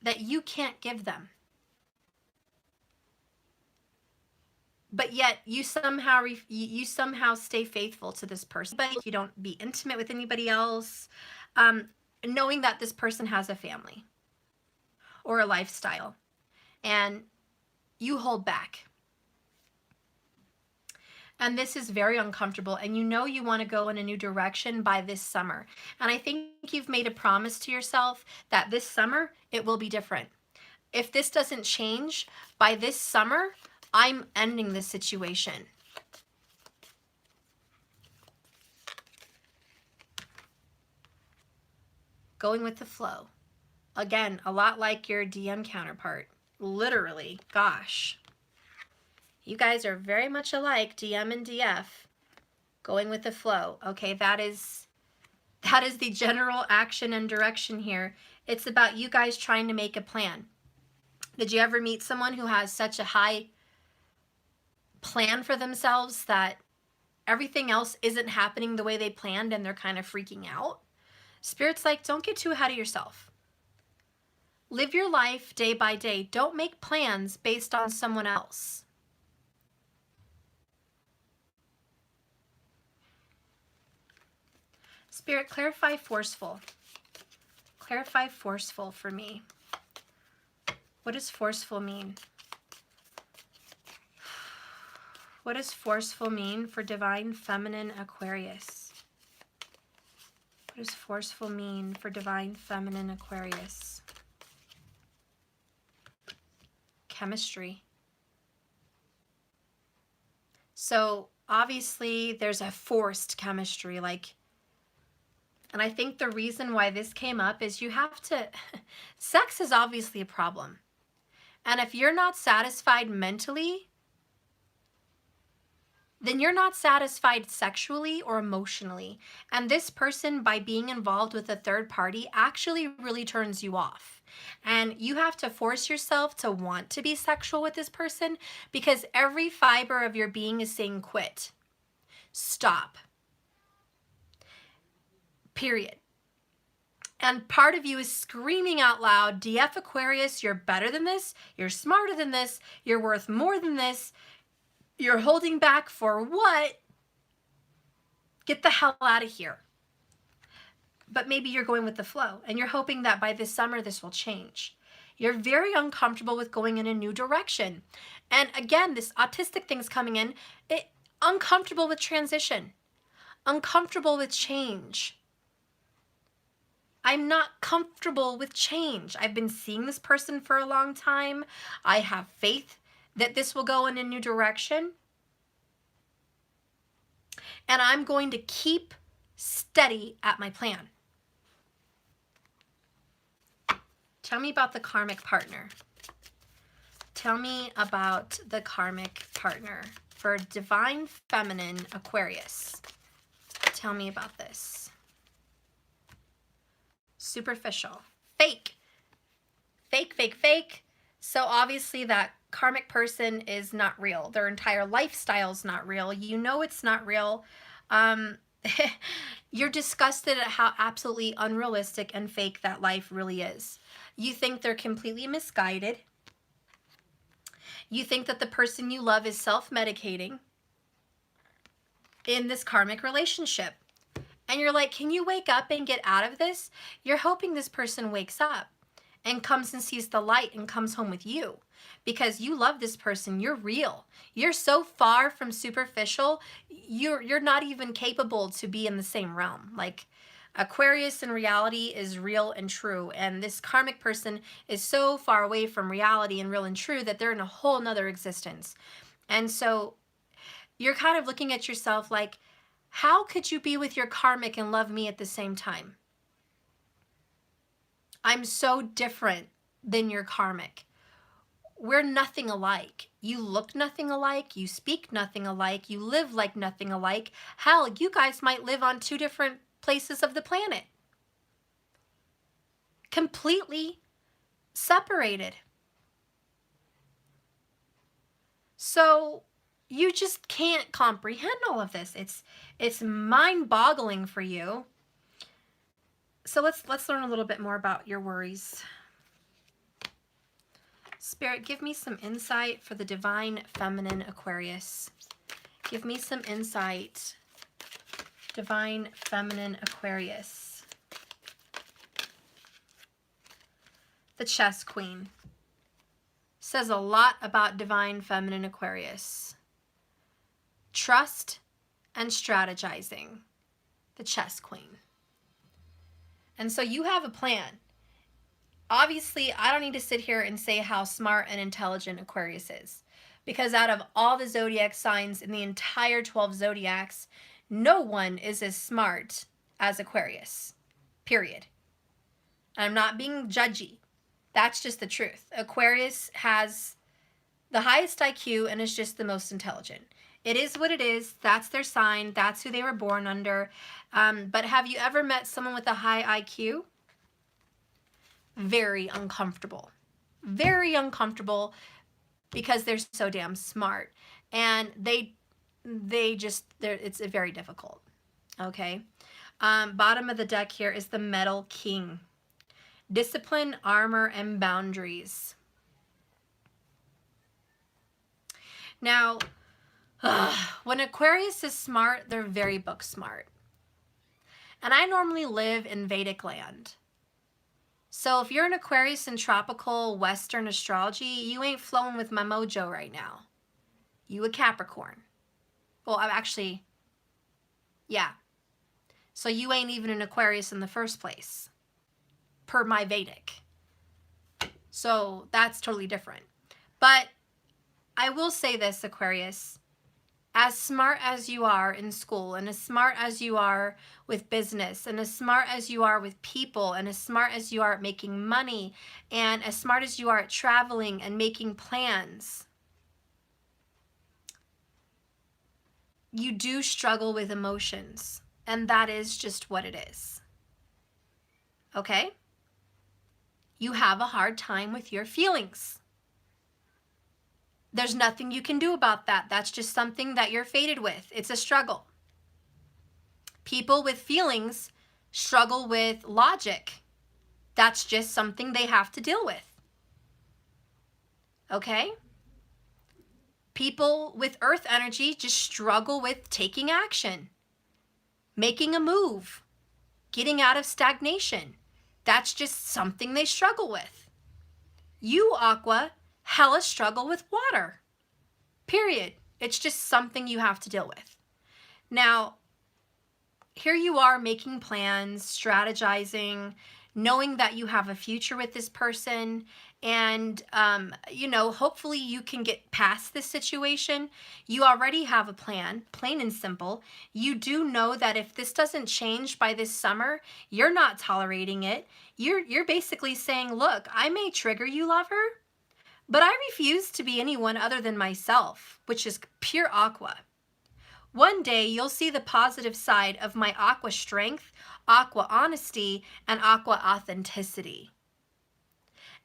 Speaker 1: that you can't give them. But yet you somehow stay faithful to this person. But you don't be intimate with anybody else, knowing that this person has a family or a lifestyle, and you hold back. And this is very uncomfortable, and you know you want to go in a new direction by this summer. And I think you've made a promise to yourself that this summer it will be different. If this doesn't change by this summer, I'm ending this situation. Going with the flow. Again, a lot like your DM counterpart. Literally, gosh. You guys are very much alike, DM and DF. Going with the flow. Okay, that is the general action and direction here. It's about you guys trying to make a plan. Did you ever meet someone who has such a high plan for themselves that everything else isn't happening the way they planned and they're kind of freaking out? Spirit's like, don't get too ahead of yourself. Live your life day by day. Don't make plans based on someone else. Spirit, clarify forceful. Clarify forceful for me. What does forceful mean? What does forceful mean for Divine Feminine Aquarius? What does forceful mean for Divine Feminine Aquarius? Chemistry. So obviously there's a forced chemistry, and I think the reason why this came up is you have to, sex is obviously a problem. And if you're not satisfied mentally, then you're not satisfied sexually or emotionally. And this person, by being involved with a third party, actually really turns you off. And you have to force yourself to want to be sexual with this person because every fiber of your being is saying quit. Stop. Period. And part of you is screaming out loud, DF Aquarius, you're better than this. You're smarter than this. You're worth more than this. You're holding back for what? Get the hell out of here. but maybe you're going with the flow and you're hoping that by this summer this will change. You're very uncomfortable with going in a new direction. And again, this autistic thing's coming in, uncomfortable with transition, uncomfortable with change. I'm not comfortable with change. I've been seeing this person for a long time. I have faith that this will go in a new direction. And I'm going to keep steady at my plan. Tell me about the karmic partner. Tell me about the karmic partner for Divine Feminine Aquarius. Tell me about this. Superficial. Fake. Fake, fake, fake. So obviously that karmic person is not real. Their entire lifestyle is not real. You know it's not real. You're disgusted at how absolutely unrealistic and fake that life really is. You think they're completely misguided. You think that the person you love is self-medicating in this karmic relationship. And you're like, can you wake up and get out of this? You're hoping this person wakes up and comes and sees the light and comes home with you because you love this person. You're real. You're so far from superficial. You're not even capable to be in the same realm. Like Aquarius in reality is real and true. And this karmic person is so far away from reality and real and true that they're in a whole nother existence. And so you're kind of looking at yourself like, how could you be with your karmic and love me at the same time? I'm so different than your karmic. We're nothing alike. You look nothing alike. You speak nothing alike. You live like nothing alike. Hell, you guys might live on 2 different places of the planet. Completely separated. So you just can't comprehend all of this. It's mind-boggling for you. So let's learn a little bit more about your worries. Spirit, give me some insight for the Divine Feminine Aquarius. Give me some insight. Divine Feminine Aquarius. The Chess Queen. Says a lot about Divine Feminine Aquarius. Trust and strategizing. The Chess Queen. And so you have a plan. Obviously, I don't need to sit here and say how smart and intelligent Aquarius is. Because out of all the zodiac signs in the entire 12 zodiacs, no one is as smart as Aquarius. Period. I'm not being judgy. That's just the truth. Aquarius has the highest IQ and is just the most intelligent. It is what it is. That's their sign. That's who they were born under. But have you ever met someone with a high IQ? Very uncomfortable. Very uncomfortable because they're so damn smart. And it's very difficult. Okay. Bottom of the deck here is the Metal King. Discipline, armor, and boundaries. Now, when Aquarius is smart, they're very book smart. And I normally live in Vedic land. So if you're an Aquarius in tropical Western astrology, you ain't flowing with my mojo right now. You a Capricorn. Well, I'm actually, yeah. So you ain't even an Aquarius in the first place, per my Vedic. So that's totally different. But I will say this, Aquarius, as smart as you are in school, and as smart as you are with business, and as smart as you are with people, and as smart as you are at making money, and as smart as you are at traveling and making plans, you do struggle with emotions, and that is just what it is. Okay? You have a hard time with your feelings. There's nothing you can do about that. That's just something that you're fated with. It's a struggle. People with feelings struggle with logic. That's just something they have to deal with. Okay? People with earth energy just struggle with taking action, making a move, getting out of stagnation. That's just something they struggle with. You, Aqua, hella struggle with water. Period. It's just something you have to deal with. Now, here you are making plans, strategizing, knowing that you have a future with this person, and hopefully you can get past this situation. You already have a plan, plain and simple. You do know that if this doesn't change by this summer, you're not tolerating it. You're basically saying, look, I may trigger you, lover, but I refuse to be anyone other than myself, which is pure Aqua. One day you'll see the positive side of my Aqua strength, Aqua honesty, and Aqua authenticity.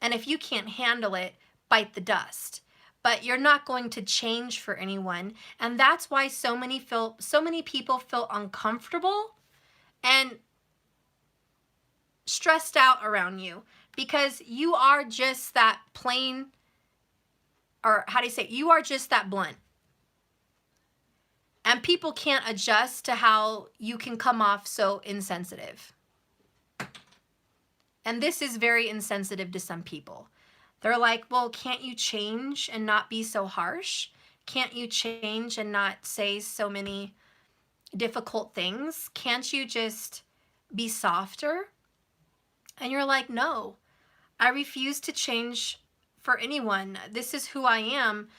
Speaker 1: And if you can't handle it, bite the dust. But you're not going to change for anyone, and that's why so many people feel uncomfortable and stressed out around you, because you are just that plain, or how do you say it? You are just that blunt. And people can't adjust to how you can come off so insensitive. And this is very insensitive to some people. They're like, well, can't you change and not be so harsh? Can't you change and not say so many difficult things? Can't you just be softer? And you're like, no, I refuse to change for anyone. This is who I am.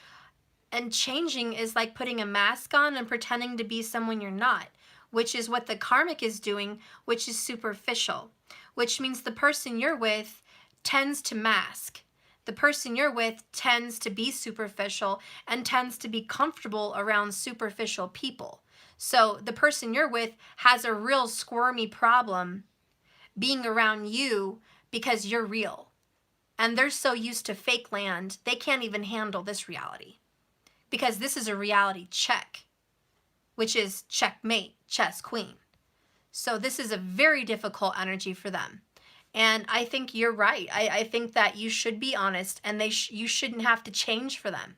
Speaker 1: And changing is like putting a mask on and pretending to be someone you're not, which is what the karmic is doing, which is superficial, which means the person you're with tends to mask. The person you're with tends to be superficial and tends to be comfortable around superficial people. So the person you're with has a real squirmy problem being around you because you're real. And they're so used to fake land, they can't even handle this reality. Because this is a reality check, which is checkmate, chess, queen. So this is a very difficult energy for them. And I think you're right. I think that you should be honest, and you shouldn't have to change for them.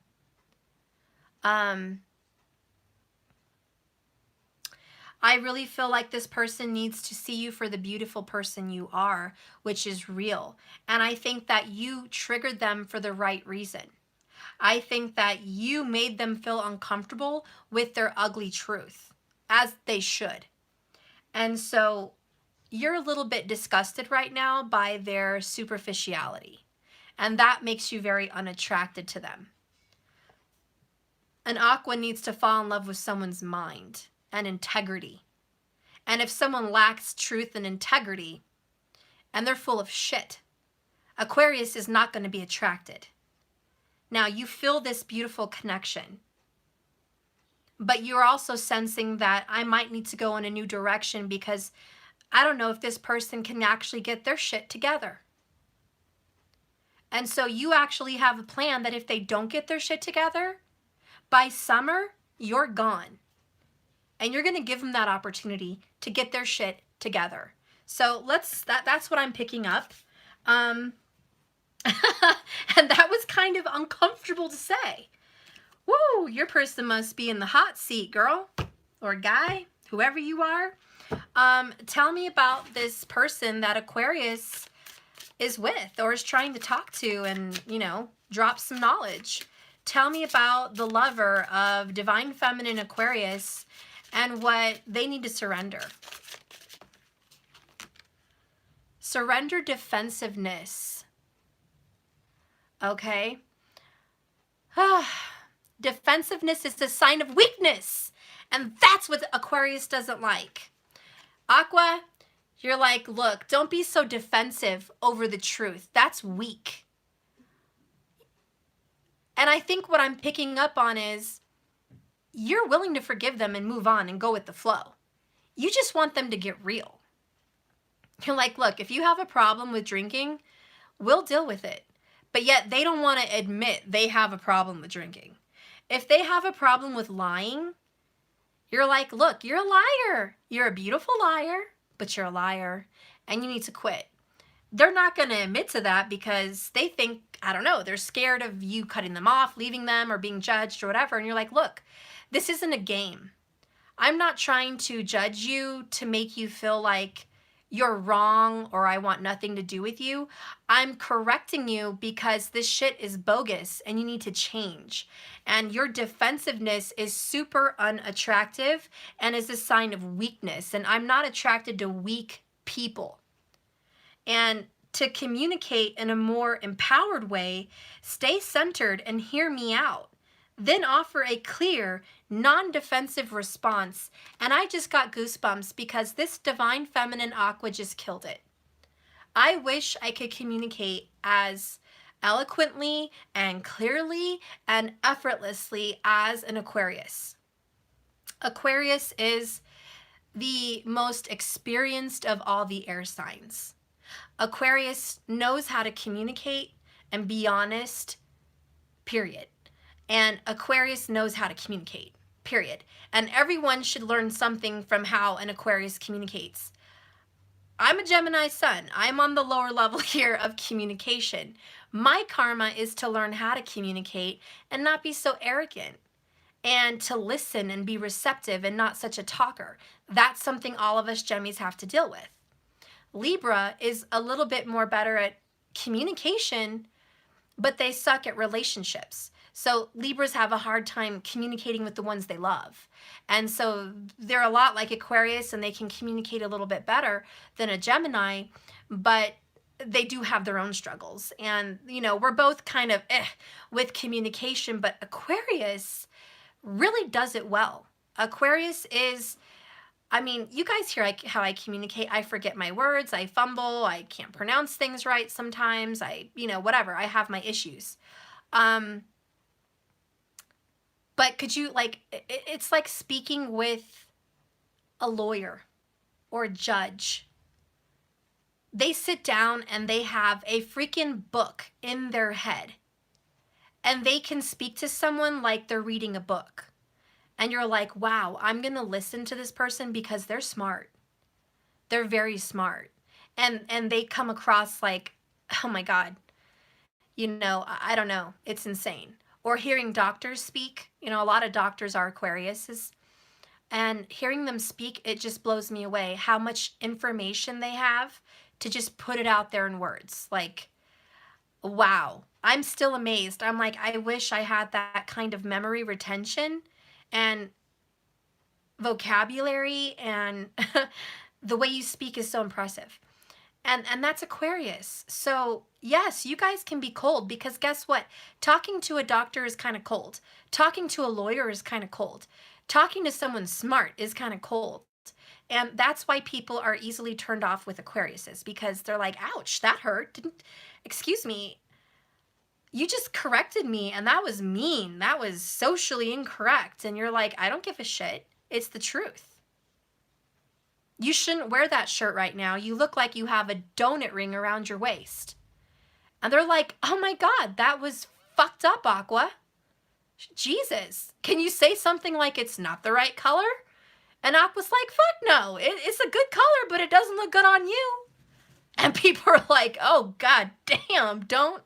Speaker 1: I really feel like this person needs to see you for the beautiful person you are, which is real. And I think that you triggered them for the right reason. I think that you made them feel uncomfortable with their ugly truth, as they should. And so you're a little bit disgusted right now by their superficiality, and that makes you very unattracted to them. An Aqua needs to fall in love with someone's mind and integrity. And if someone lacks truth and integrity, and they're full of shit, Aquarius is not going to be attracted. Now, you feel this beautiful connection, but you're also sensing that I might need to go in a new direction because I don't know if this person can actually get their shit together. And so you actually have a plan that if they don't get their shit together, by summer, you're gone. And you're going to give them that opportunity to get their shit together. So that's what I'm picking up. And that was kind of uncomfortable to say. Woo, your person must be in the hot seat, girl, or guy, whoever you are. Tell me about this person that Aquarius is with or is trying to talk to and, drop some knowledge. Tell me about the lover of Divine Feminine Aquarius and what they need to surrender. Surrender defensiveness. Okay. Defensiveness is the sign of weakness. And that's what Aquarius doesn't like. Aqua, you're like, look, don't be so defensive over the truth. That's weak. And I think what I'm picking up on is you're willing to forgive them and move on and go with the flow. You just want them to get real. You're like, look, if you have a problem with drinking, we'll deal with it. But yet they don't want to admit they have a problem with drinking. If they have a problem with lying, you're like, look, you're a liar. You're a beautiful liar, but you're a liar and you need to quit. They're not going to admit to that because they think, I don't know, they're scared of you cutting them off, leaving them, or being judged or whatever. And you're like, look, this isn't a game. I'm not trying to judge you to make you feel like you're wrong or I want nothing to do with you. I'm correcting you because this shit is bogus and you need to change. And your defensiveness is super unattractive and is a sign of weakness. And I'm not attracted to weak people. And to communicate in a more empowered way, stay centered and hear me out. Then offer a clear, non-defensive response. And I just got goosebumps because this divine feminine aqua just killed it. I wish I could communicate as eloquently and clearly and effortlessly as an Aquarius. Aquarius is the most experienced of all the air signs. Aquarius knows how to communicate and be honest, period. And Aquarius knows how to communicate, period. And everyone should learn something from how an Aquarius communicates. I'm a Gemini sun. I'm on the lower level here of communication. My karma is to learn how to communicate and not be so arrogant, and to listen and be receptive and not such a talker. That's something all of us Gemmies have to deal with. Libra is a little bit more better at communication, but they suck at relationships. So Libras have a hard time communicating with the ones they love. And so they're a lot like Aquarius and they can communicate a little bit better than a Gemini, but they do have their own struggles. And, you know, we're both kind of with communication, but Aquarius really does it well. Aquarius is, I mean, you guys hear how I communicate. I forget my words. I fumble. I can't pronounce things right sometimes. Whatever. I have my issues. But could you, it's like speaking with a lawyer or a judge. They sit down and they have a freaking book in their head. And they can speak to someone like they're reading a book. And you're like, wow, I'm going to listen to this person because they're smart. They're very smart. And they come across like, oh my God, I don't know. It's insane. Or hearing doctors speak. A lot of doctors are Aquariuses. And hearing them speak, it just blows me away how much information they have to just put it out there in words. Like, wow. I'm still amazed. I'm like, I wish I had that kind of memory retention and vocabulary, and the way you speak is so impressive. And that's Aquarius. So yes, you guys can be cold because guess what? Talking to a doctor is kind of cold. Talking to a lawyer is kind of cold. Talking to someone smart is kind of cold. And that's why people are easily turned off with Aquariuses, because they're like, ouch, that hurt. Excuse me. You just corrected me and that was mean. That was socially incorrect. And you're like, I don't give a shit. It's the truth. You shouldn't wear that shirt right now. You look like you have a donut ring around your waist. And they're like, oh my God, that was fucked up, Aqua. Jesus, can you say something like it's not the right color? And Aqua's like, fuck no, it's a good color, but it doesn't look good on you. And people are like, oh God damn, don't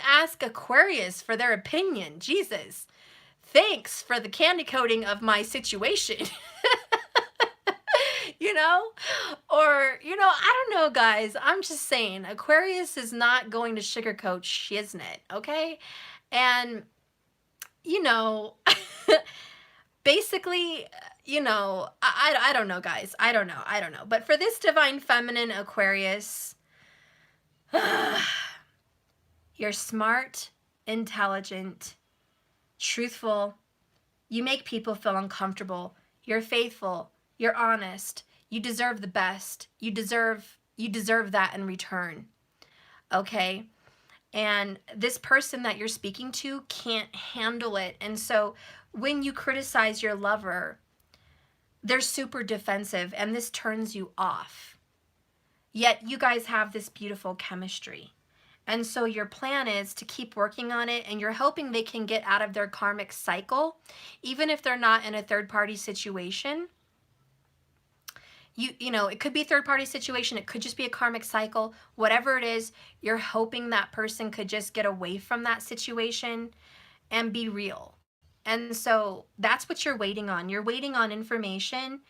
Speaker 1: ask Aquarius for their opinion. Jesus, thanks for the candy coating of my situation. Or, I don't know, guys. I'm just saying, Aquarius is not going to sugarcoat shiznit, okay? And, basically, I don't know, guys. I don't know. But for this divine feminine Aquarius, you're smart, intelligent, truthful. You make people feel uncomfortable. You're faithful. You're honest. You deserve the best. You deserve that in return. Okay? And this person that you're speaking to can't handle it. And so when you criticize your lover, they're super defensive and this turns you off. Yet you guys have this beautiful chemistry. And so your plan is to keep working on it, and you're hoping they can get out of their karmic cycle, even if they're not in a third-party situation. It could be a third-party situation. It could just be a karmic cycle. Whatever it is, you're hoping that person could just get away from that situation and be real. And so that's what you're waiting on. You're waiting on information,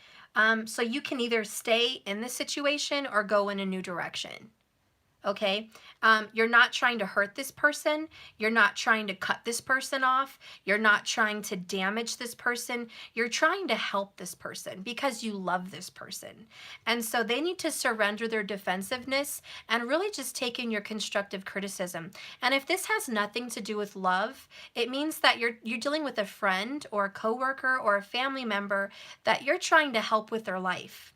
Speaker 1: so you can either stay in the situation or go in a new direction. Okay. You're not trying to hurt this person. You're not trying to cut this person off. You're not trying to damage this person. You're trying to help this person because you love this person. And so they need to surrender their defensiveness and really just take in your constructive criticism. And if this has nothing to do with love, it means that you're dealing with a friend or a coworker or a family member that you're trying to help with their life.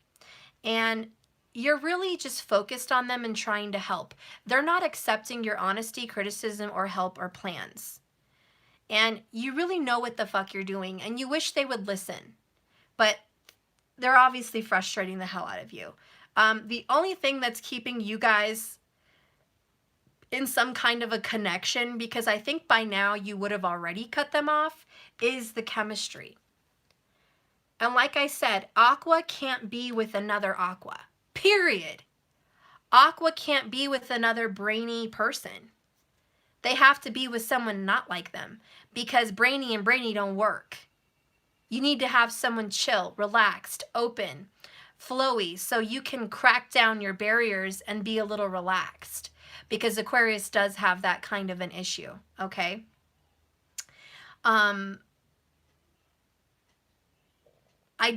Speaker 1: And you're really just focused on them and trying to help. They're not accepting your honesty, criticism, or help or plans. And you really know what the fuck you're doing, and you wish they would listen. But they're obviously frustrating the hell out of you. The only thing that's keeping you guys in some kind of a connection, because I think by now you would have already cut them off, is the chemistry. And like I said, Aqua can't be with another Aqua. Period. Aqua can't be with another brainy person. They have to be with someone not like them, because brainy and brainy don't work. You need to have someone chill, relaxed, open, flowy, so you can crack down your barriers and be a little relaxed, because Aquarius does have that kind of an issue, okay? I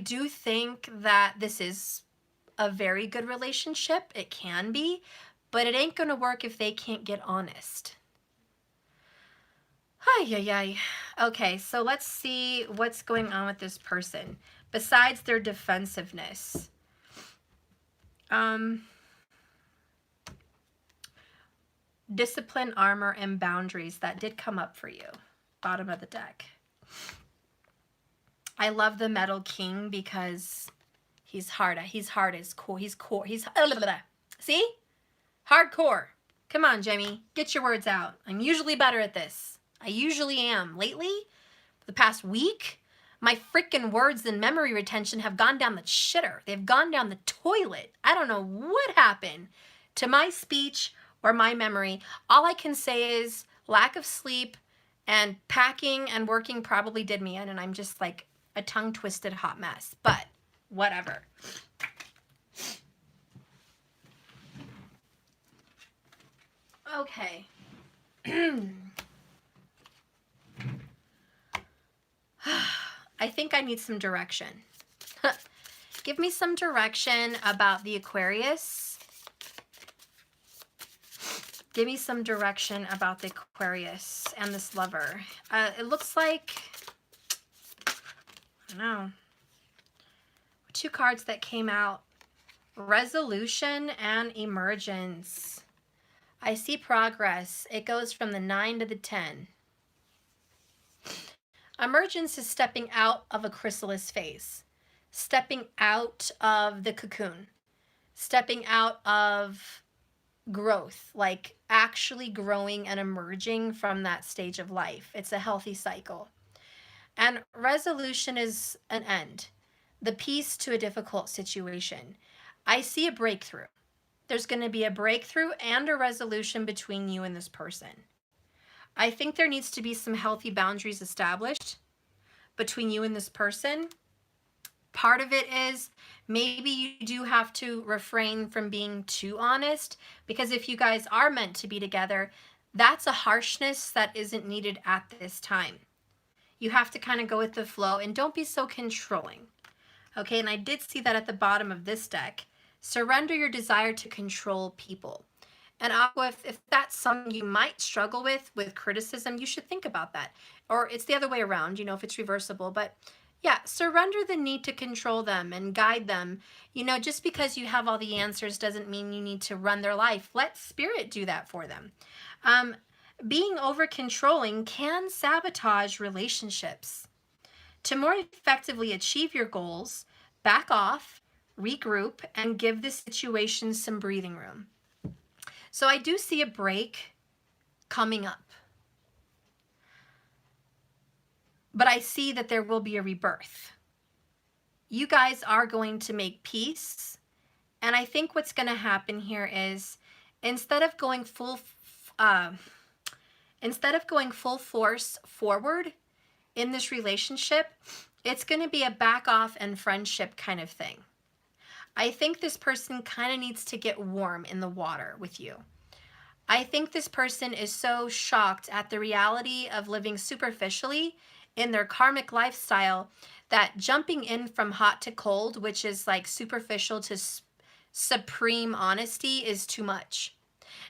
Speaker 1: do think that this is a very good relationship. It can be, but it ain't gonna work if they can't get honest. Ay, ay, ay. Okay, so let's see what's going on with this person besides their defensiveness. Discipline, armor, and boundaries. That did come up for you. Bottom of the deck. I love the Metal King because he's hard. He's hard as core. He's core. He's see? Hardcore. Come on, Jimmy. Get your words out. I'm usually better at this. I usually am. Lately, the past week, my freaking words and memory retention have gone down the shitter. They've gone down the toilet. I don't know what happened to my speech or my memory. All I can say is lack of sleep and packing and working probably did me in, and I'm just like a tongue-twisted hot mess. But whatever. Okay. I think I need some direction. Give me some direction about the Aquarius. Give me some direction about the Aquarius and this lover. It looks like, I don't know, two cards that came out, resolution and emergence. I see progress. It goes from the 9 to the 10. Emergence is stepping out of a chrysalis phase, stepping out of the cocoon, stepping out of growth, like actually growing and emerging from that stage of life. It's a healthy cycle. And resolution is an end, the peace to a difficult situation. I see a breakthrough. There's going to be a breakthrough and a resolution between you and this person. I think there needs to be some healthy boundaries established between you and this person. Part of it is maybe you do have to refrain from being too honest, because if you guys are meant to be together, that's a harshness that isn't needed at this time. You have to kind of go with the flow and don't be so controlling. Okay, and I did see that at the bottom of this deck. Surrender your desire to control people. And Aqua, if that's something you might struggle with criticism, you should think about that. Or it's the other way around, you know, if it's reversible. But yeah, surrender the need to control them and guide them. You know, just because you have all the answers doesn't mean you need to run their life. Let spirit do that for them. Being over controlling can sabotage relationships. To more effectively achieve your goals, back off, regroup, and give the situation some breathing room. So I do see a break coming up. But I see that there will be a rebirth. You guys are going to make peace. And I think what's going to happen here is instead of going full force forward, in this relationship, it's going to be a back off and friendship kind of thing. I think this person kind of needs to get warm in the water with you. I think this person is so shocked at the reality of living superficially in their karmic lifestyle that jumping in from hot to cold, which is like superficial to supreme honesty, is too much.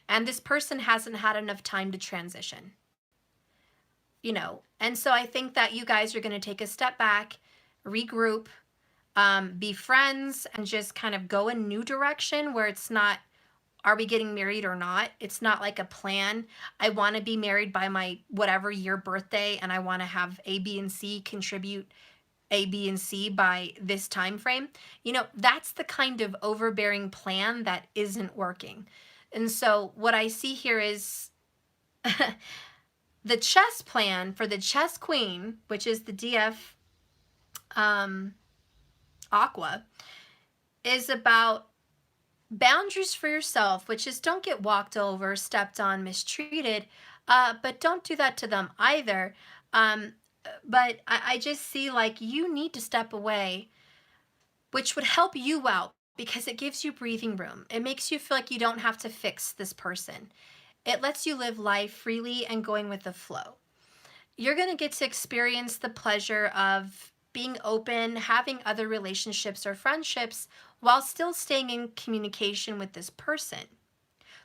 Speaker 1: And this person hasn't had enough time to transition. You know, and so I think that you guys are going to take a step back, regroup, be friends, and just kind of go a new direction where it's not, are we getting married or not? It's not like a plan. I want to be married by my whatever year birthday, and I want to have A, B, and C contribute A, B, and C by this time frame. You know, that's the kind of overbearing plan that isn't working. And so what I see here is the chess plan for the chess queen, which is the DF Aqua, is about boundaries for yourself, which is don't get walked over, stepped on, mistreated, but don't do that to them either. But I just see like you need to step away, which would help you out because it gives you breathing room. It makes you feel like you don't have to fix this person. It lets you live life freely and going with the flow. You're going to get to experience the pleasure of being open, having other relationships or friendships while still staying in communication with this person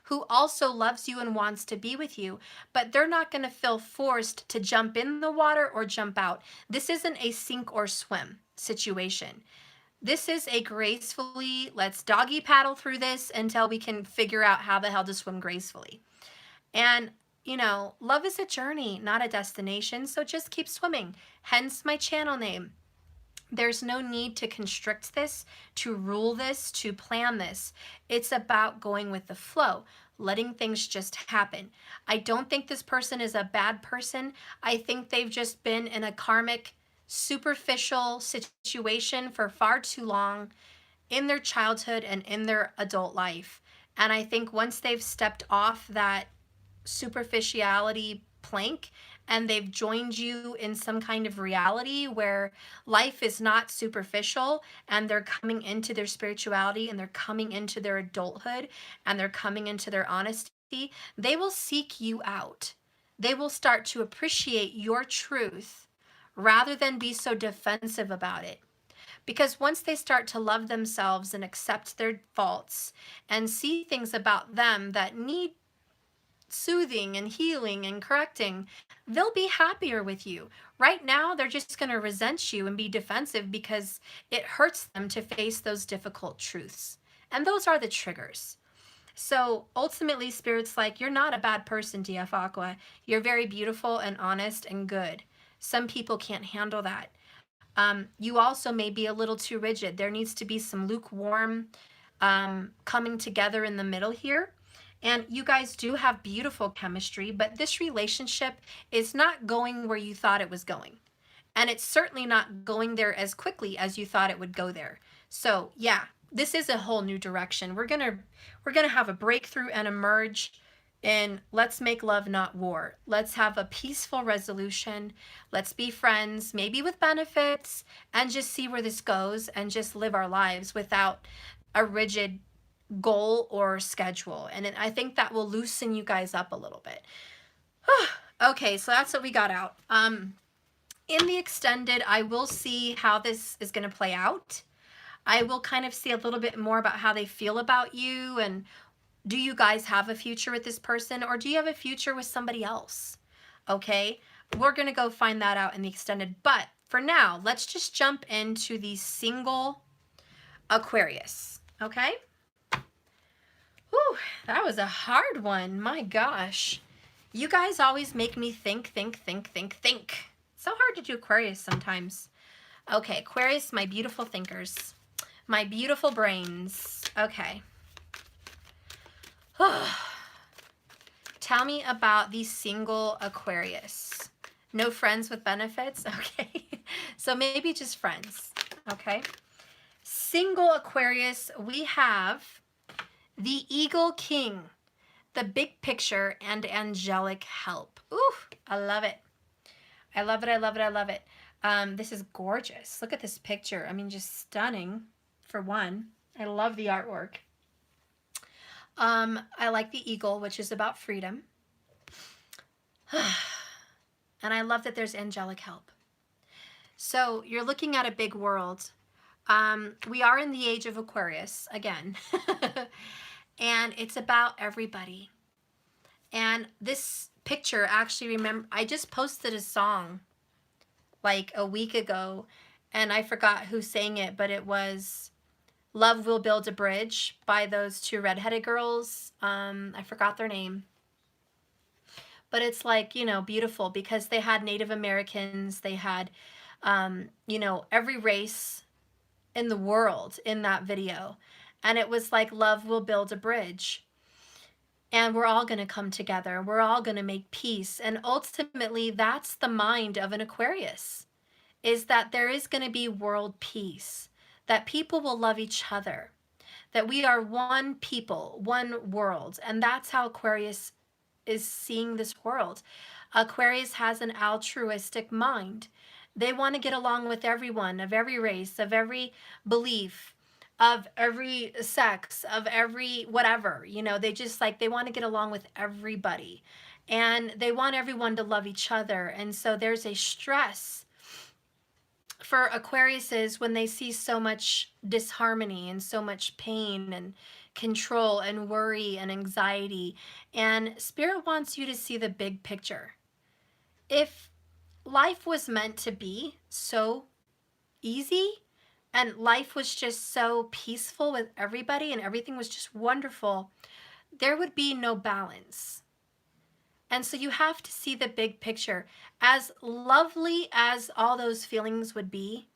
Speaker 1: who also loves you and wants to be with you, but they're not going to feel forced to jump in the water or jump out. This isn't a sink or swim situation. This is a gracefully, let's doggy paddle through this until we can figure out how the hell to swim gracefully. And, you know, love is a journey, not a destination, so just keep swimming. Hence my channel name. There's no need to constrict this, to rule this, to plan this. It's about going with the flow, letting things just happen. I don't think this person is a bad person. I think they've just been in a karmic, superficial situation for far too long in their childhood and in their adult life. And I think once they've stepped off that superficiality plank and they've joined you in some kind of reality where life is not superficial and they're coming into their spirituality and they're coming into their adulthood and they're coming into their honesty, they will seek you out. They will start to appreciate your truth rather than be so defensive about it. Because once they start to love themselves and accept their faults and see things about them that need soothing and healing and correcting, they'll be happier with you. Right now, they're just going to resent you and be defensive because it hurts them to face those difficult truths. And those are the triggers. So ultimately, Spirit's like, you're not a bad person, DF Aqua. You're very beautiful and honest and good. Some people can't handle that. You also may be a little too rigid. There needs to be some lukewarm coming together in the middle here. And you guys do have beautiful chemistry, but this relationship is not going where you thought it was going. And it's certainly not going there as quickly as you thought it would go there. So yeah, this is a whole new direction. We're gonna have a breakthrough and emerge in let's make love, not war. Let's have a peaceful resolution. Let's be friends, maybe with benefits, and just see where this goes and just live our lives without a rigid goal or schedule. And I think that will loosen you guys up a little bit. Okay, so that's what we got out. In the extended, I will see how this is going to play out. I will kind of see a little bit more about how they feel about you, and do you guys have a future with this person, or do you have a future with somebody else? Okay, we're going to go find that out in the extended. But for now, let's just jump into the single Aquarius. Okay. Whew, that was a hard one. My gosh. You guys always make me think. So hard to do Aquarius sometimes. Okay, Aquarius, my beautiful thinkers. My beautiful brains. Okay. Tell me about the single Aquarius. No friends with benefits? Okay. So maybe just friends. Okay. Single Aquarius, we have the Eagle King, the big picture and angelic help. Ooh, I love it. I love it. I love it. I love it. This is gorgeous. Look at this picture. I mean, just stunning for one. I love the artwork. I like the eagle, which is about freedom. And I love that there's angelic help. So you're looking at a big world. We are in the age of Aquarius again. And it's about everybody. And this picture, actually, remember, I just posted a song like a week ago, and I forgot who sang it, but it was Love Will Build a Bridge by those two redheaded girls. I forgot their name. But it's like, you know, beautiful because they had Native Americans, they had, you know, every race in the world in that video. And it was like, love will build a bridge. And we're all going to come together. We're all going to make peace. And ultimately, that's the mind of an Aquarius, is that there is going to be world peace, that people will love each other, that we are one people, one world. And that's how Aquarius is seeing this world. Aquarius has an altruistic mind. They want to get along with everyone, of every race, of every belief, of every sex, of every whatever. You know, they just like, they want to get along with everybody. And they want everyone to love each other. And so there's a stress for Aquariuses when they see so much disharmony and so much pain and control and worry and anxiety. And Spirit wants you to see the big picture. If life was meant to be so easy and life was just so peaceful with everybody and everything was just wonderful, there would be no balance. And so you have to see the big picture. As lovely as all those feelings would be,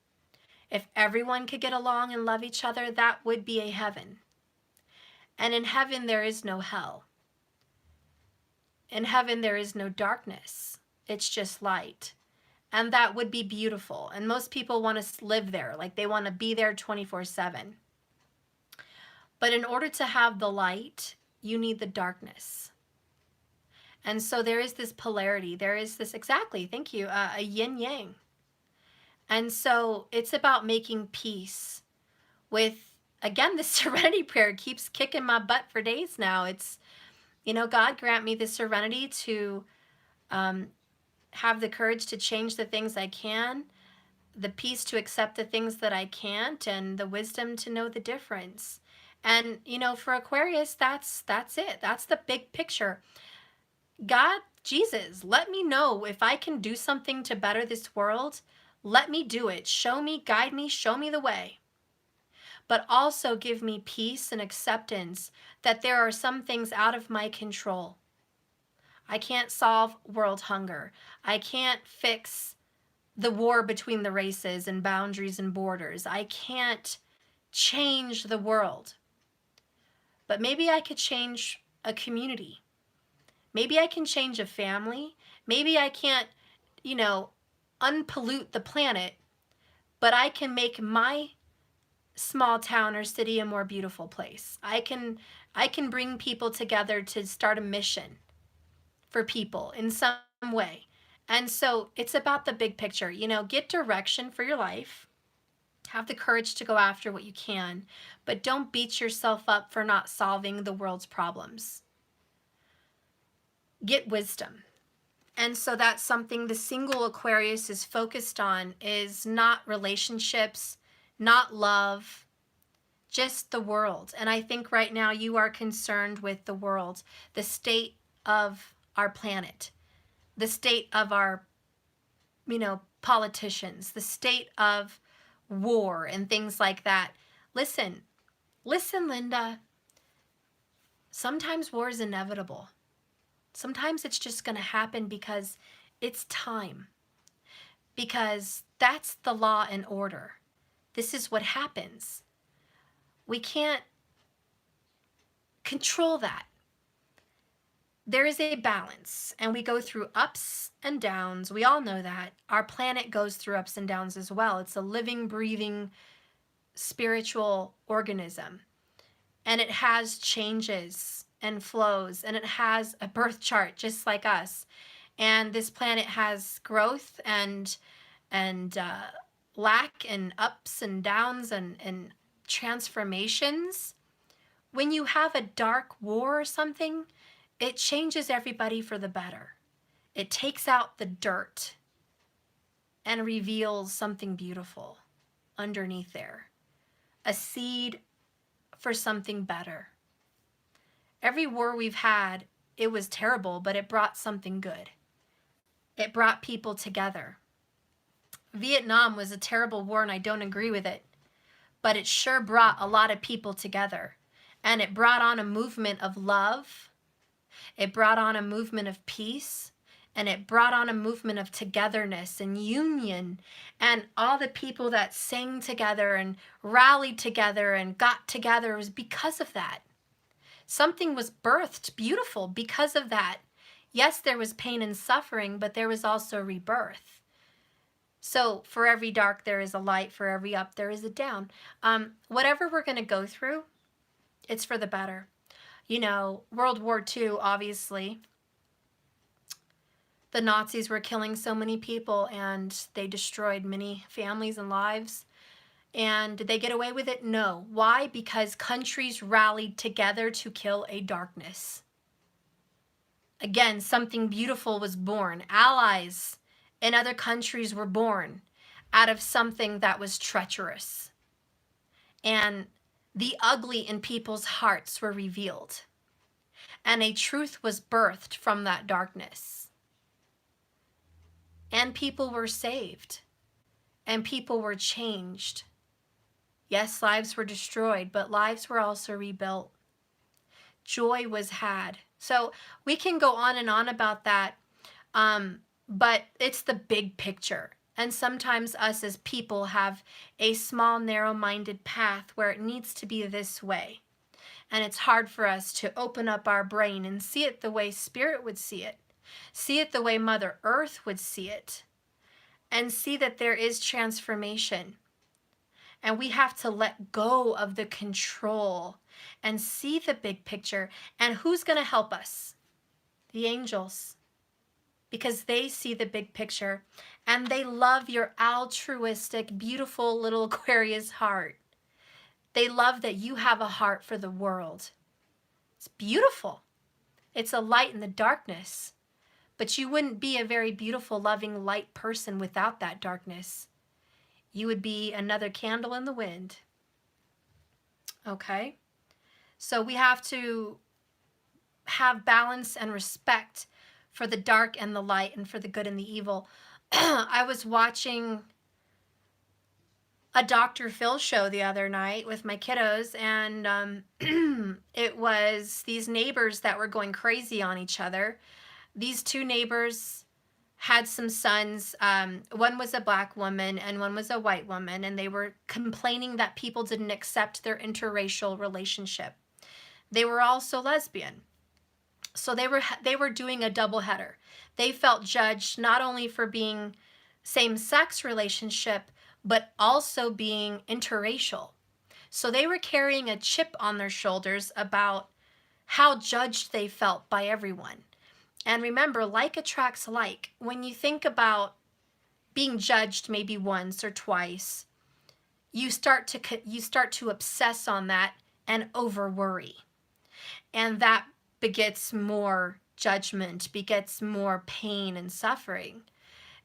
Speaker 1: if everyone could get along and love each other, that would be a heaven. And in heaven, there is no hell. In heaven, there is no darkness. It's just light. And that would be beautiful. And most people want to live there, like they want to be there 24/7. But in order to have the light, you need the darkness. And so there is this polarity. There is this, exactly, thank you, a yin yang. And so it's about making peace with, again, the serenity prayer keeps kicking my butt for days now. It's, you know, God grant me the serenity to have the courage to change the things I can, the peace to accept the things that I can't, and the wisdom to know the difference. And, you know, for Aquarius, that's it. That's the big picture. God, Jesus, let me know if I can do something to better this world. Let me do it. Show me, guide me, show me the way. But also give me peace and acceptance that there are some things out of my control. I can't solve world hunger. I can't fix the war between the races and boundaries and borders. I can't change the world. But maybe I could change a community. Maybe I can change a family. Maybe I can't, you know, unpollute the planet, but I can make my small town or city a more beautiful place. I can bring people together to start a mission for people in some way. And so it's about the big picture. You know, get direction for your life. Have the courage to go after what you can, but don't beat yourself up for not solving the world's problems. Get wisdom. And so that's something the single Aquarius is focused on, is not relationships, not love, just the world. And I think right now you are concerned with the world, the state of our planet, the state of our, you know, politicians, the state of war and things like that. Listen, Linda, sometimes war is inevitable. Sometimes it's just going to happen because it's time. Because that's the law and order. This is what happens. We can't control that. There is a balance, and we go through ups and downs. We all know that. Our planet goes through ups and downs as well. It's a living, breathing, spiritual organism. And it has changes and flows, and it has a birth chart just like us. And this planet has growth and lack and ups and downs and transformations. When you have a dark war or something, it changes everybody for the better. It takes out the dirt and reveals something beautiful underneath there. A seed for something better. Every war we've had, it was terrible, but it brought something good. It brought people together. Vietnam was a terrible war and I don't agree with it, but it sure brought a lot of people together. And it brought on a movement of love. It brought on a movement of peace. And it brought on a movement of togetherness and union. And all the people that sang together and rallied together and got together was because of that. Something was birthed beautiful because of that. Yes, there was pain and suffering, but there was also rebirth. So for every dark, there is a light. For every up, there is a down. Whatever we're going to go through, it's for the better. You know, World War II, obviously, the Nazis were killing so many people and they destroyed many families and lives. And did they get away with it? No. Why? Because countries rallied together to kill a darkness. Again, something beautiful was born. Allies in other countries were born out of something that was treacherous. And the ugly in people's hearts were revealed. And a truth was birthed from that darkness. And people were saved. And people were changed. Yes, lives were destroyed, but lives were also rebuilt. Joy was had. So we can go on and on about that, but it's the big picture. And sometimes us as people have a small, narrow-minded path where it needs to be this way. And it's hard for us to open up our brain and see it the way Spirit would see it the way Mother Earth would see it, and see that there is transformation. And we have to let go of the control and see the big picture. And who's going to help us? The angels. Because they see the big picture and they love your altruistic, beautiful little Aquarius heart. They love that you have a heart for the world. It's beautiful. It's a light in the darkness. But you wouldn't be a very beautiful, loving, light person without that darkness. You would be another candle in the wind. Okay? So we have to have balance and respect for the dark and the light and for the good and the evil. I was watching a Dr. Phil show the other night with my kiddos, and it was these neighbors that were going crazy on each other. These two neighbors had some sons. One was a black woman and one was a white woman, and they were complaining that people didn't accept their interracial relationship. They were also lesbian. So they were doing a double header. They felt judged not only for being same-sex relationship, but also being interracial. So they were carrying a chip on their shoulders about how judged they felt by everyone. And remember, like attracts like. When you think about being judged maybe once or twice, you start to obsess on that and over worry. And that begets more judgment, begets more pain and suffering.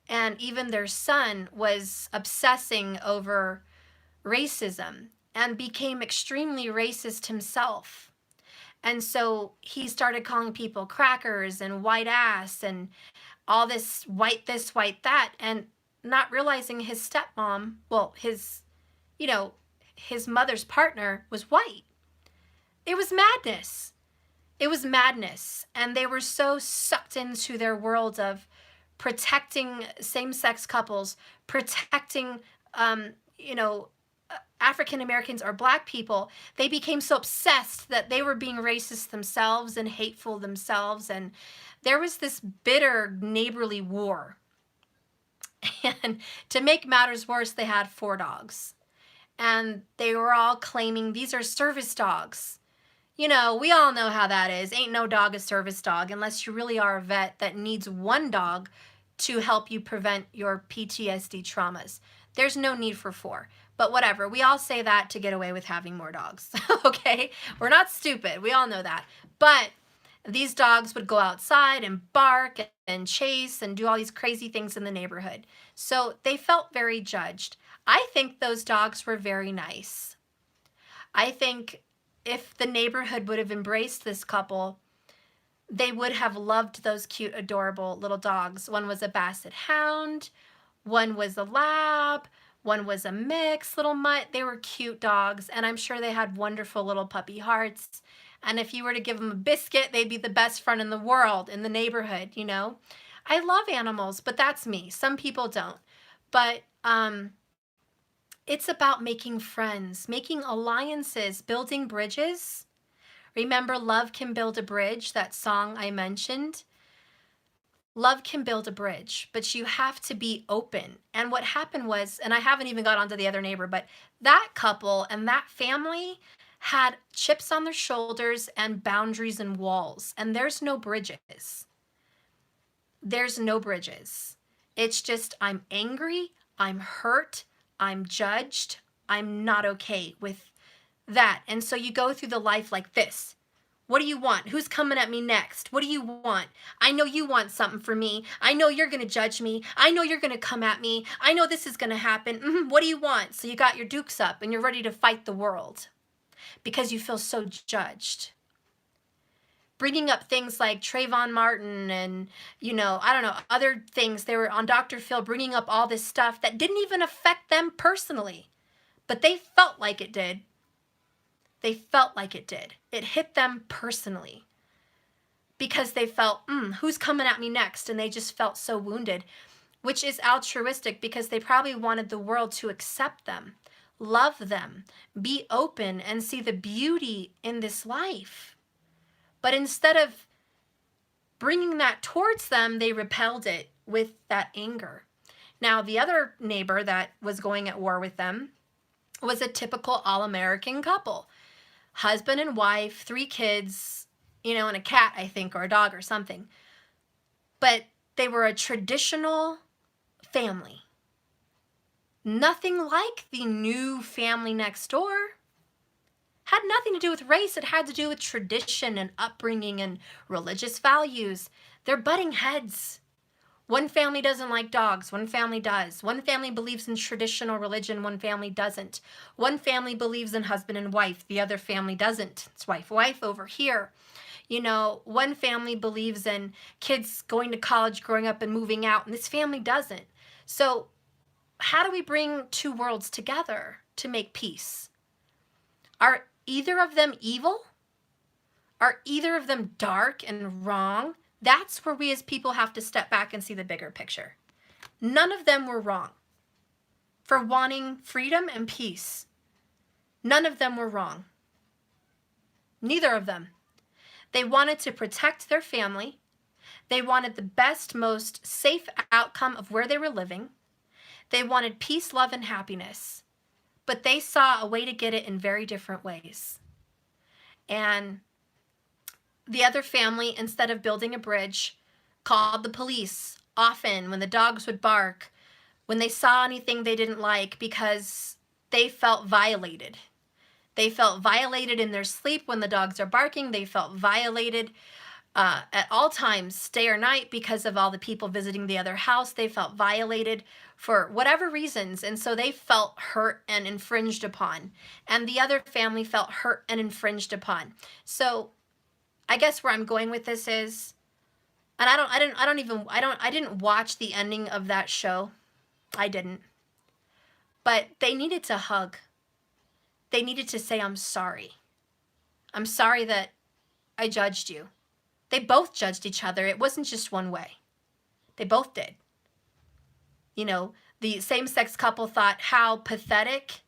Speaker 1: And even their son was obsessing over racism and became extremely racist himself. And so he started calling people crackers and white ass and all this, white that, and not realizing his stepmom, well, his mother's partner was white. It was madness. It was madness. And they were so sucked into their world of protecting same-sex couples, protecting, African Americans or black people. They became so obsessed that they were being racist themselves and hateful themselves. And there was this bitter neighborly war. And to make matters worse, they had 4 dogs. And they were all claiming these are service dogs. You know, we all know how that is. Ain't no dog a service dog unless you really are a vet that needs one dog to help you prevent your PTSD traumas. There's no need for four. But whatever, we all say that to get away with having more dogs. Okay? We're not stupid. We all know that. But these dogs would go outside and bark and chase and do all these crazy things in the neighborhood. So they felt very judged. I think those dogs were very nice. I think if the neighborhood would have embraced this couple, they would have loved those cute, adorable little dogs. One was a basset hound, one was a lab, one was a mix little mutt. They were cute dogs, and I'm sure they had wonderful little puppy hearts. And if you were to give them a biscuit, they'd be the best friend in the world, in the neighborhood, you know? I love animals, but that's me. Some people don't. But it's about making friends, making alliances, building bridges. Remember, love can build a bridge, that song I mentioned? Love can build a bridge, but you have to be open. And what happened was, and I haven't even got onto the other neighbor, but that couple and that family had chips on their shoulders and boundaries and walls, and there's no bridges. There's no bridges. It's just, I'm angry, I'm hurt, I'm judged, I'm not okay with that. And so you go through the life like this. What do you want? Who's coming at me next? What do you want? I know you want something for me. I know you're going to judge me. I know you're going to come at me. I know this is going to happen. What do you want? So you got your dukes up and you're ready to fight the world because you feel so judged. Bringing up things like Trayvon Martin and, I don't know, other things. They were on Dr. Phil bringing up all this stuff that didn't even affect them personally, but they felt like it did. They felt like it did. It hit them personally because they felt, who's coming at me next? And they just felt so wounded, which is altruistic because they probably wanted the world to accept them, love them, be open, and see the beauty in this life. But instead of bringing that towards them, they repelled it with that anger. Now, the other neighbor that was going at war with them was a typical all-American couple. Husband and wife, 3 kids, and a cat, I think, or a dog or something. But they were a traditional family. Nothing like the new family next door. Had nothing to do with race. It had to do with tradition and upbringing and religious values. They're butting heads. One family doesn't like dogs, one family does. One family believes in traditional religion, one family doesn't. One family believes in husband and wife, the other family doesn't. It's wife over here. One family believes in kids going to college, growing up, and moving out, and this family doesn't. So how do we bring 2 worlds together to make peace? Are either of them evil? Are either of them dark and wrong? That's where we as people have to step back and see the bigger picture. None of them were wrong for wanting freedom and peace. None of them were wrong. Neither of them. They wanted to protect their family. They wanted the best, most safe outcome of where they were living. They wanted peace, love, and happiness. But they saw a way to get it in very different ways. And the other family, instead of building a bridge, called the police often when the dogs would bark, when they saw anything they didn't like, because they felt violated. They felt violated in their sleep when the dogs are barking. They felt violated at all times, day or night, because of all the people visiting the other house. They felt violated for whatever reasons, and so they felt hurt and infringed upon. And the other family felt hurt and infringed upon. So I guess where I'm going with this is, and I didn't watch the ending of that show. I didn't. But they needed to hug. They needed to say, I'm sorry. I'm sorry that I judged you. They both judged each other. It wasn't just one way. They both did. The same-sex couple thought how pathetic,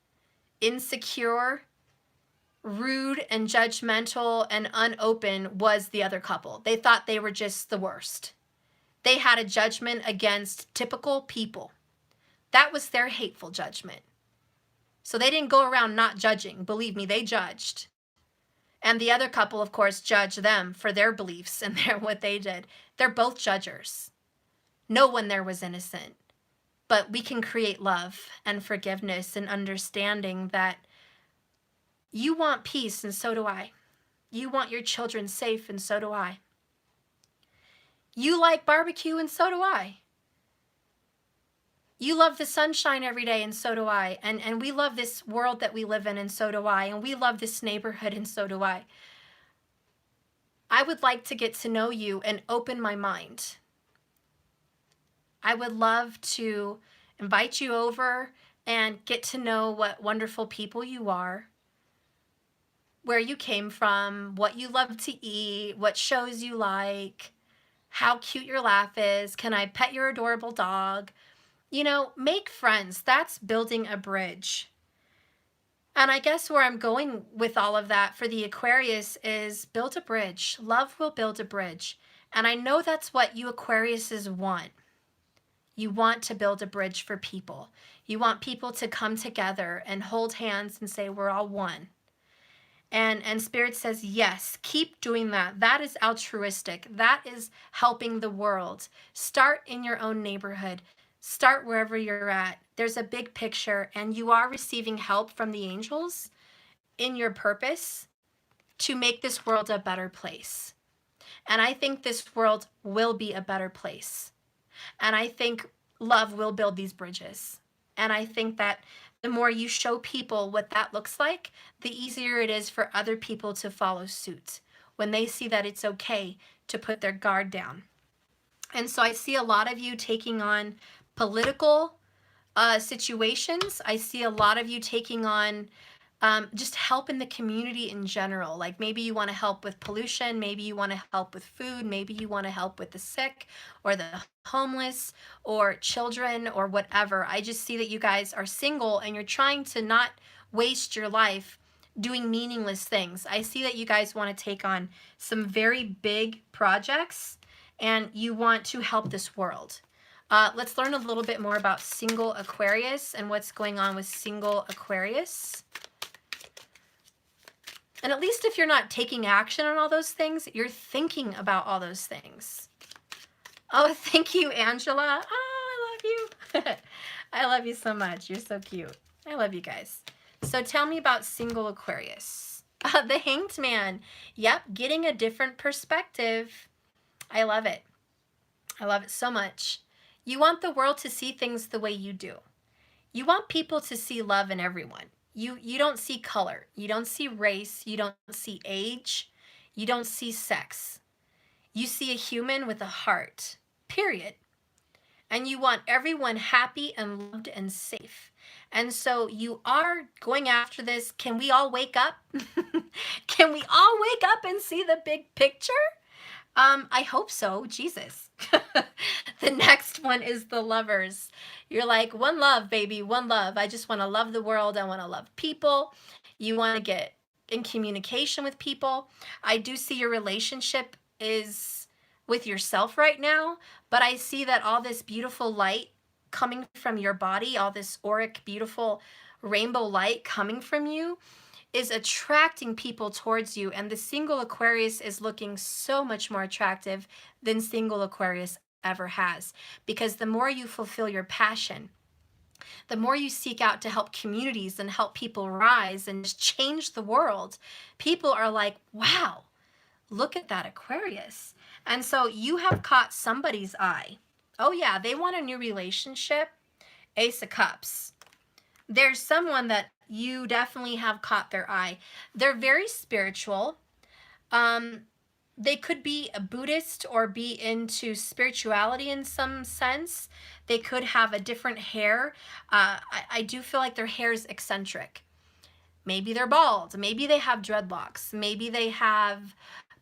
Speaker 1: insecure, rude and judgmental and unopen was the other couple. They thought they were just the worst. They had a judgment against typical people. That was their hateful judgment. So they didn't go around not judging. Believe me, they judged. And the other couple, of course, judge them for their beliefs and what they did. They're both judgers. No one there was innocent. But we can create love and forgiveness and understanding that you want peace, and so do I. You want your children safe, and so do I. You like barbecue, and so do I. You love the sunshine every day, and so do I. And we love this world that we live in, and so do I. And we love this neighborhood, and so do I. I would like to get to know you and open my mind. I would love to invite you over and get to know what wonderful people you are, where you came from, what you love to eat, what shows you like, how cute your laugh is. Can I pet your adorable dog? You know, make friends. That's building a bridge. And I guess where I'm going with all of that for the Aquarius is build a bridge. Love will build a bridge. And I know that's what you Aquariuses want. You want to build a bridge for people. You want people to come together and hold hands and say, we're all one. And Spirit says, yes, keep doing that. That is altruistic. That is helping the world. Start in your own neighborhood. Start wherever you're at. There's a big picture, and you are receiving help from the angels in your purpose to make this world a better place. And I think this world will be a better place. And I think love will build these bridges. And I think that the more you show people what that looks like, the easier it is for other people to follow suit when they see that it's okay to put their guard down. And so I see a lot of you taking on political situations. I see a lot of you taking on just help in the community in general. Like maybe you want to help with pollution, maybe you want to help with food, maybe you want to help with the sick or the homeless or children or whatever. I just see that you guys are single and you're trying to not waste your life doing meaningless things. I see that you guys want to take on some very big projects and you want to help this world. Let's learn a little bit more about single Aquarius and what's going on with single Aquarius. And at least if you're not taking action on all those things, you're thinking about all those things. Oh, thank you, Angela. Oh, I love you. I love you so much. You're so cute. I love you guys. So tell me about single Aquarius. The Hanged Man. Yep, getting a different perspective. I love it. I love it so much. You want the world to see things the way you do. You want people to see love in everyone. You don't see color. You don't see race. You don't see age. You don't see sex. You see a human with a heart, period. And you want everyone happy and loved and safe. And so you are going after this. Can we all wake up? Can we all wake up and see the big picture? I hope so. Jesus. The next one is the Lovers. You're like, one love, baby, one love. I just want to love the world. I want to love people. You want to get in communication with people. I do see your relationship is with yourself right now, but I see that all this beautiful light coming from your body, all this auric, beautiful rainbow light coming from you is attracting people towards you. And the single Aquarius is looking so much more attractive than single Aquarius ever has. Because the more you fulfill your passion, the more you seek out to help communities and help people rise and just change the world, people are like, wow, look at that Aquarius. And so you have caught somebody's eye. Oh yeah, they want a new relationship. Ace of Cups. There's someone that you definitely have caught their eye. They're very spiritual. They could be a Buddhist or be into spirituality in some sense. They could have a different hair. I do feel like their hair is eccentric. Maybe they're bald. Maybe they have dreadlocks. Maybe they have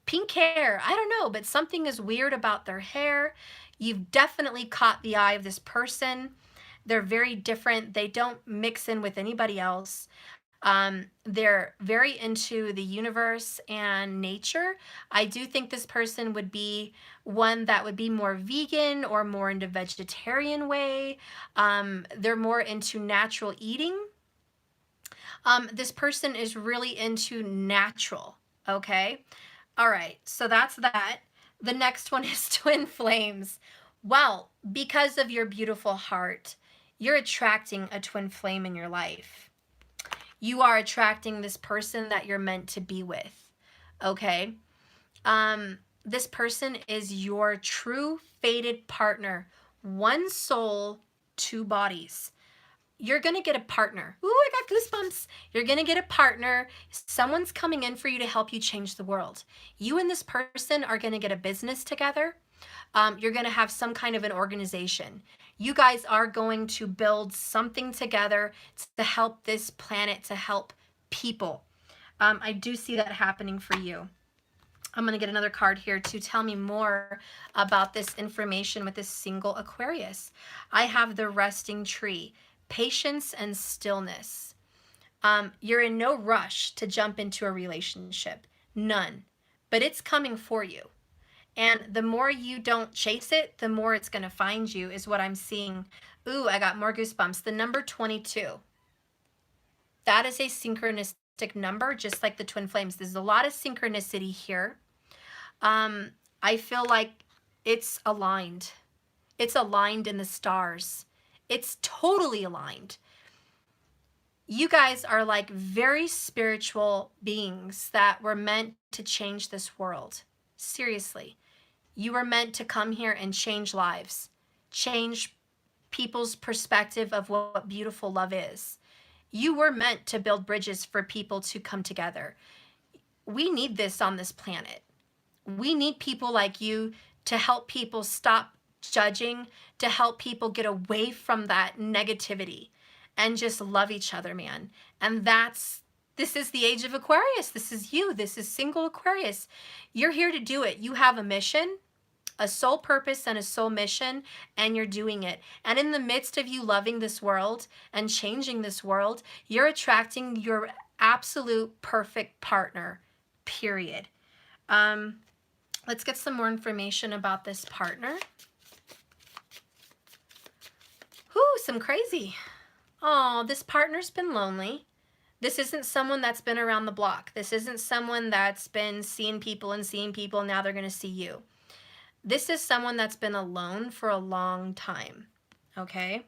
Speaker 1: pink hair. I don't know, but something is weird about their hair. You've definitely caught the eye of this person. They're very different. They don't mix in with anybody else. They're very into the universe and nature. I do think this person would be one that would be more vegan or more into vegetarian way. They're more into natural eating. This person is really into natural. Okay. All right. So that's that. The next one is twin flames. Well, because of your beautiful heart, you're attracting a twin flame in your life. You are attracting this person that you're meant to be with. Okay. This person is your true fated partner. One soul, two bodies. You're going to get a partner. Ooh, I got goosebumps. You're going to get a partner. Someone's coming in for you to help you change the world. You and this person are going to get a business together. You're going to have some kind of an organization. You guys are going to build something together to help this planet, to help people. I do see that happening for you. I'm going to get another card here to tell me more about this information with this single Aquarius. I have the resting tree, patience and stillness. You're in no rush to jump into a relationship, none, but it's coming for you. And the more you don't chase it, the more it's going to find you, is what I'm seeing. Ooh, I got more goosebumps. The number 22. That is a synchronistic number, just like the twin flames. There's a lot of synchronicity here. I feel like it's aligned. It's aligned in the stars. It's totally aligned. You guys are like very spiritual beings that were meant to change this world. Seriously. You were meant to come here and change lives, change people's perspective of what beautiful love is. You were meant to build bridges for people to come together. We need this on this planet. We need people like you to help people stop judging, to help people get away from that negativity and just love each other, man. And this is the age of Aquarius. This is you. This is single Aquarius. You're here to do it. You have a mission, a soul purpose and a soul mission, and you're doing it. And in the midst of you loving this world and changing this world, you're attracting your absolute perfect partner, period. Let's get some more information about this partner. Whew, some crazy. Oh, this partner's been lonely. This isn't someone that's been around the block. This isn't someone that's been seeing people, now they're going to see you. This is someone that's been alone for a long time, okay?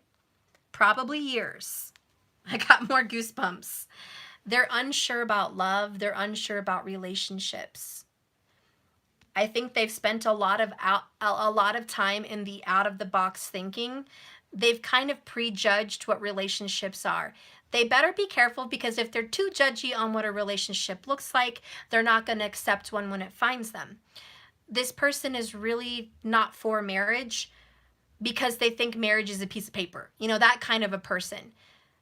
Speaker 1: Probably years. I got more goosebumps. They're unsure about love. They're unsure about relationships. I think they've spent a lot of time in the out-of-the-box thinking. They've kind of prejudged what relationships are. They better be careful, because if they're too judgy on what a relationship looks like, they're not going to accept one when it finds them. This person is really not for marriage because they think marriage is a piece of paper. You know, that kind of a person.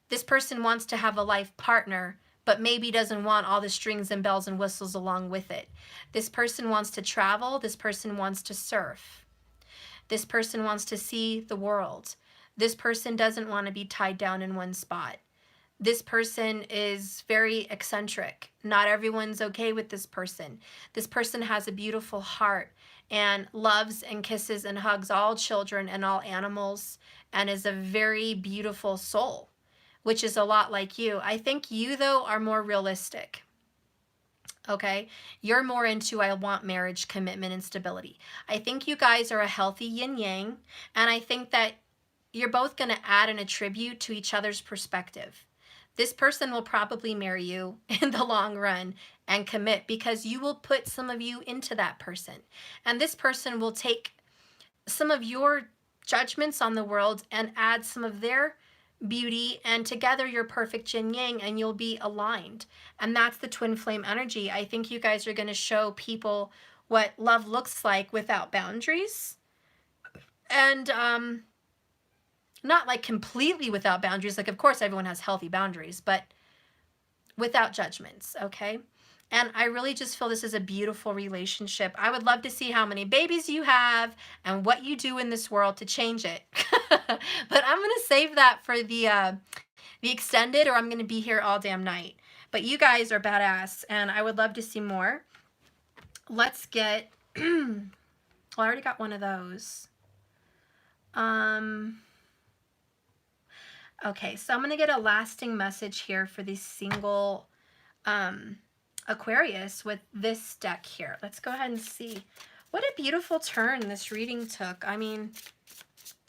Speaker 1: This person wants to have a life partner, but maybe doesn't want all the strings and bells and whistles along with it. This person wants to travel. This person wants to surf. This person wants to see the world. This person doesn't want to be tied down in one spot. This person is very eccentric. Not everyone's okay with this person. This person has a beautiful heart and loves and kisses and hugs all children and all animals, and is a very beautiful soul, which is a lot like you. I think you, though, are more realistic. Okay? You're more into, I want marriage, commitment, and stability. I think you guys are a healthy yin-yang, and I think that you're both going to add and attribute to each other's perspective. This person will probably marry you in the long run and commit, because you will put some of you into that person. And this person will take some of your judgments on the world and add some of their beauty, and together you're perfect yin yang, and you'll be aligned. And that's the twin flame energy. I think you guys are going to show people what love looks like without boundaries. And not like completely without boundaries. Like, of course, everyone has healthy boundaries, but without judgments, okay? And I really just feel this is a beautiful relationship. I would love to see how many babies you have and what you do in this world to change it. But I'm going to save that for the extended, or I'm going to be here all damn night. But you guys are badass, and I would love to see more. Let's get... well, I already got one of those. Okay, so I'm going to get a lasting message here for these single Aquarius with this deck here. Let's go ahead and see. What a beautiful turn this reading took. I mean,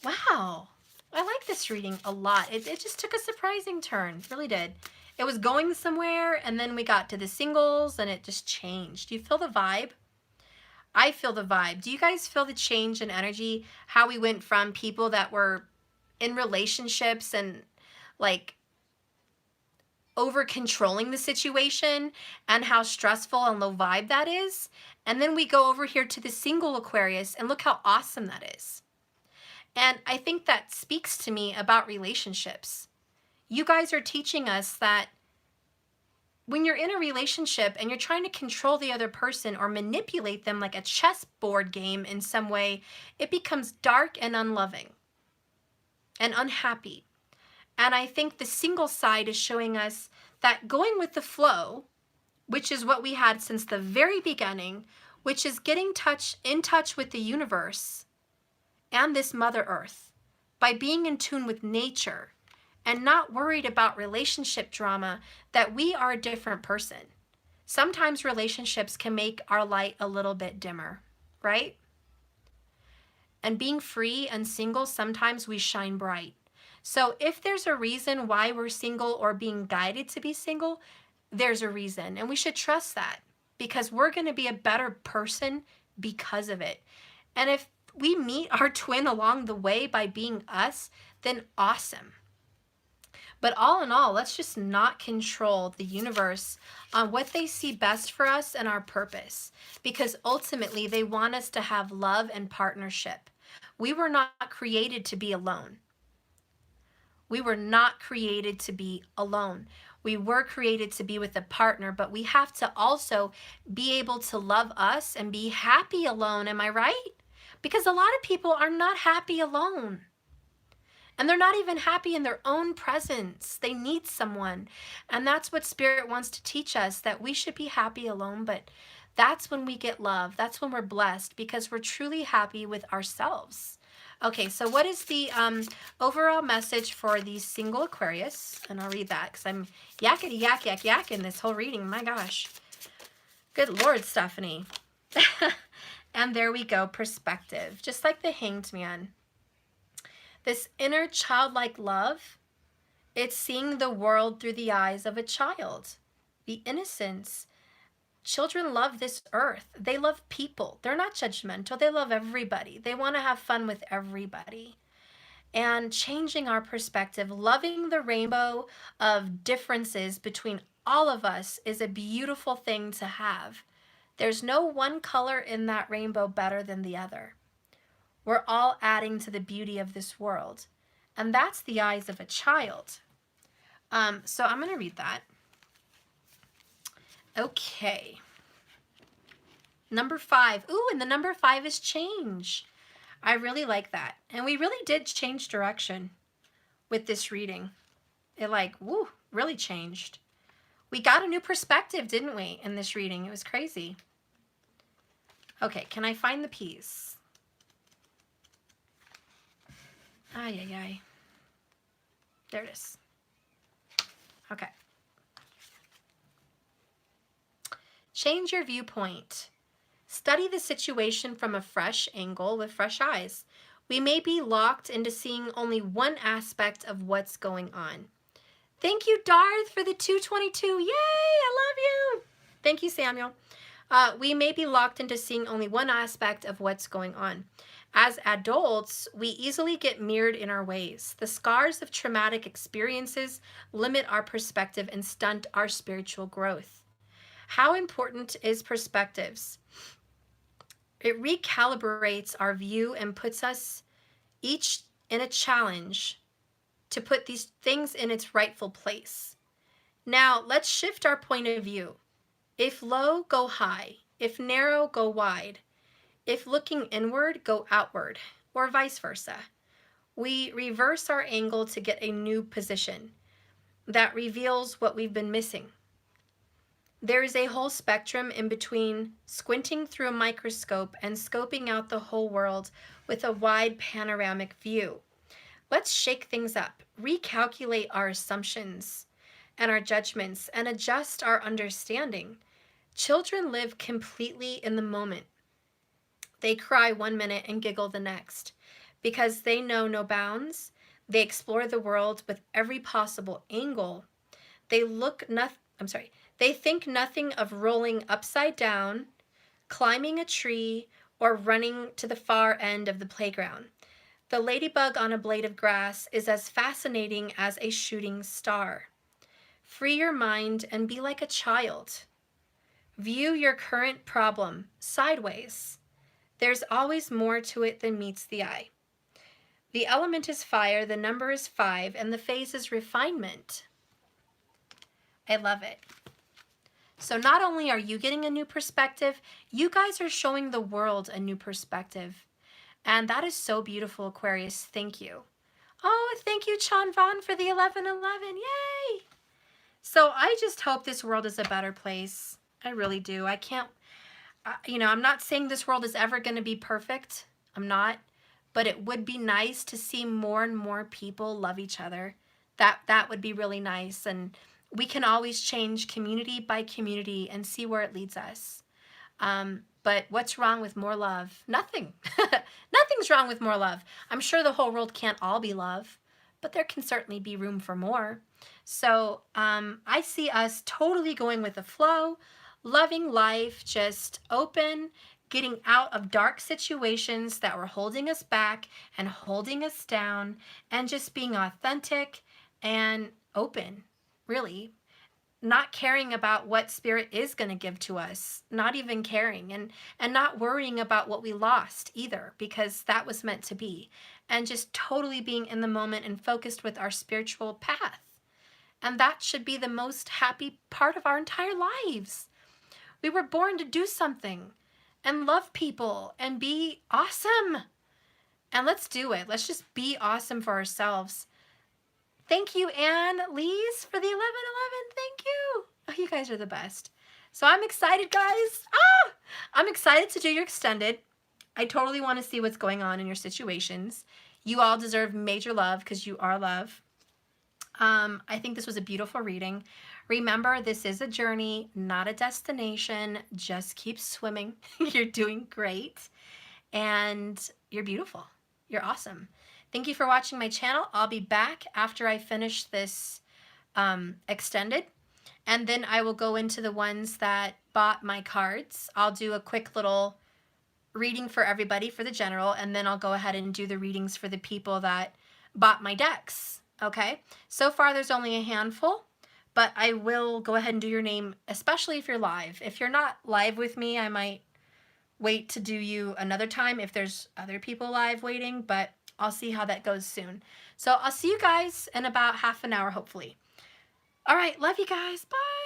Speaker 1: wow. I like this reading a lot. It just took a surprising turn. It really did. It was going somewhere, and then we got to the singles, and it just changed. Do you feel the vibe? I feel the vibe. Do you guys feel the change in energy? How we went from people that were in relationships and like over controlling the situation and how stressful and low vibe that is. And then we go over here to the single Aquarius and look how awesome that is. And I think that speaks to me about relationships. You guys are teaching us that when you're in a relationship and you're trying to control the other person or manipulate them like a chessboard game in some way, it becomes dark and unloving and unhappy. And I think the single side is showing us that going with the flow, which is what we had since the very beginning, which is getting in touch with the universe and this Mother Earth by being in tune with nature and not worried about relationship drama, that we are a different person. Sometimes relationships can make our light a little bit dimmer, right? And being free and single, sometimes we shine bright. So if there's a reason why we're single or being guided to be single, there's a reason. And we should trust that because we're going to be a better person because of it. And if we meet our twin along the way by being us, then awesome. But all in all, let's just not control the universe on what they see best for us and our purpose, because ultimately they want us to have love and partnership. We were not created to be alone. We were not created to be alone. We were created to be with a partner, but we have to also be able to love us and be happy alone. Am I right? Because a lot of people are not happy alone. And they're not even happy in their own presence. They need someone. And that's what Spirit wants to teach us, that we should be happy alone, but that's when we get love. That's when we're blessed because we're truly happy with ourselves. Okay, so what is the overall message for the single Aquarius? And I'll read that because I'm yakety yak in this whole reading. My gosh. Good Lord, Stephanie. And there we go, perspective. Just like the Hanged Man. This inner childlike love, it's seeing the world through the eyes of a child. The innocence. Children love this earth. They love people. They're not judgmental. They love everybody. They want to have fun with everybody. And changing our perspective, loving the rainbow of differences between all of us is a beautiful thing to have. There's no one color in that rainbow better than the other. We're all adding to the beauty of this world. And that's the eyes of a child. So I'm going to read that. Okay. Number 5. Ooh, and the number 5 is change. I really like that. And we really did change direction with this reading. It really changed. We got a new perspective, didn't we, in this reading? It was crazy. Okay, can I find the piece? Ay, ay, ay. There it is. Okay. Change your viewpoint. Study the situation from a fresh angle with fresh eyes. We may be locked into seeing only one aspect of what's going on. Thank you, Darth, for the 222. Yay, I love you. Thank you, Samuel. We may be locked into seeing only one aspect of what's going on. As adults, we easily get mirrored in our ways. The scars of traumatic experiences limit our perspective and stunt our spiritual growth. How important is perspectives? It recalibrates our view and puts us each in a challenge to put these things in its rightful place. Now, let's shift our point of view. If low, go high. If narrow, go wide. If looking inward, go outward, or vice versa. We reverse our angle to get a new position that reveals what we've been missing. There is a whole spectrum in between squinting through a microscope and scoping out the whole world with a wide panoramic view. Let's shake things up, recalculate our assumptions and our judgments, and adjust our understanding. Children live completely in the moment. They cry 1 minute and giggle the next. Because they know no bounds, they explore the world with every possible angle. They think nothing of rolling upside down, climbing a tree, or running to the far end of the playground. The ladybug on a blade of grass is as fascinating as a shooting star. Free your mind and be like a child. View your current problem sideways. There's always more to it than meets the eye. The element is fire, the number is 5, and the phase is refinement. I love it. So not only are you getting a new perspective, you guys are showing the world a new perspective. And that is so beautiful, Aquarius. Thank you. Oh, thank you, Chanvan, for the 1111. Yay! So I just hope this world is a better place. I really do. I can't, I'm not saying this world is ever going to be perfect. I'm not. But it would be nice to see more and more people love each other. That would be really nice. And we can always change community by community and see where it leads us. But what's wrong with more love? Nothing. Nothing's wrong with more love. I'm sure the whole world can't all be love, but there can certainly be room for more. So I see us totally going with the flow, loving life, just open, getting out of dark situations that were holding us back and holding us down, and just being authentic and open, really. Not caring about what spirit is going to give to us, not even caring, and not worrying about what we lost either, because that was meant to be, and just totally being in the moment and focused with our spiritual path. And that should be the most happy part of our entire lives. We were born to do something and love people and be awesome. And let's do it. Let's just be awesome for ourselves. Thank you, Anne Lees, for the 1111. Thank you. Oh, you guys are the best. So I'm excited, guys. I'm excited to do your extended. I totally want to see what's going on in your situations. You all deserve major love because you are love. I think this was a beautiful reading. Remember, this is a journey, not a destination. Just keep swimming. You're doing great. And you're beautiful. You're awesome. Thank you for watching my channel. I'll be back after I finish this extended. And then I will go into the ones that bought my cards. I'll do a quick little reading for everybody for the general. And then I'll go ahead and do the readings for the people that bought my decks. Okay? So far, there's only a handful. But I will go ahead and do your name, especially if you're live. If you're not live with me, I might wait to do you another time if there's other people live waiting. But I'll see how that goes soon. So I'll see you guys in about half an hour, hopefully. All right. Love you guys. Bye.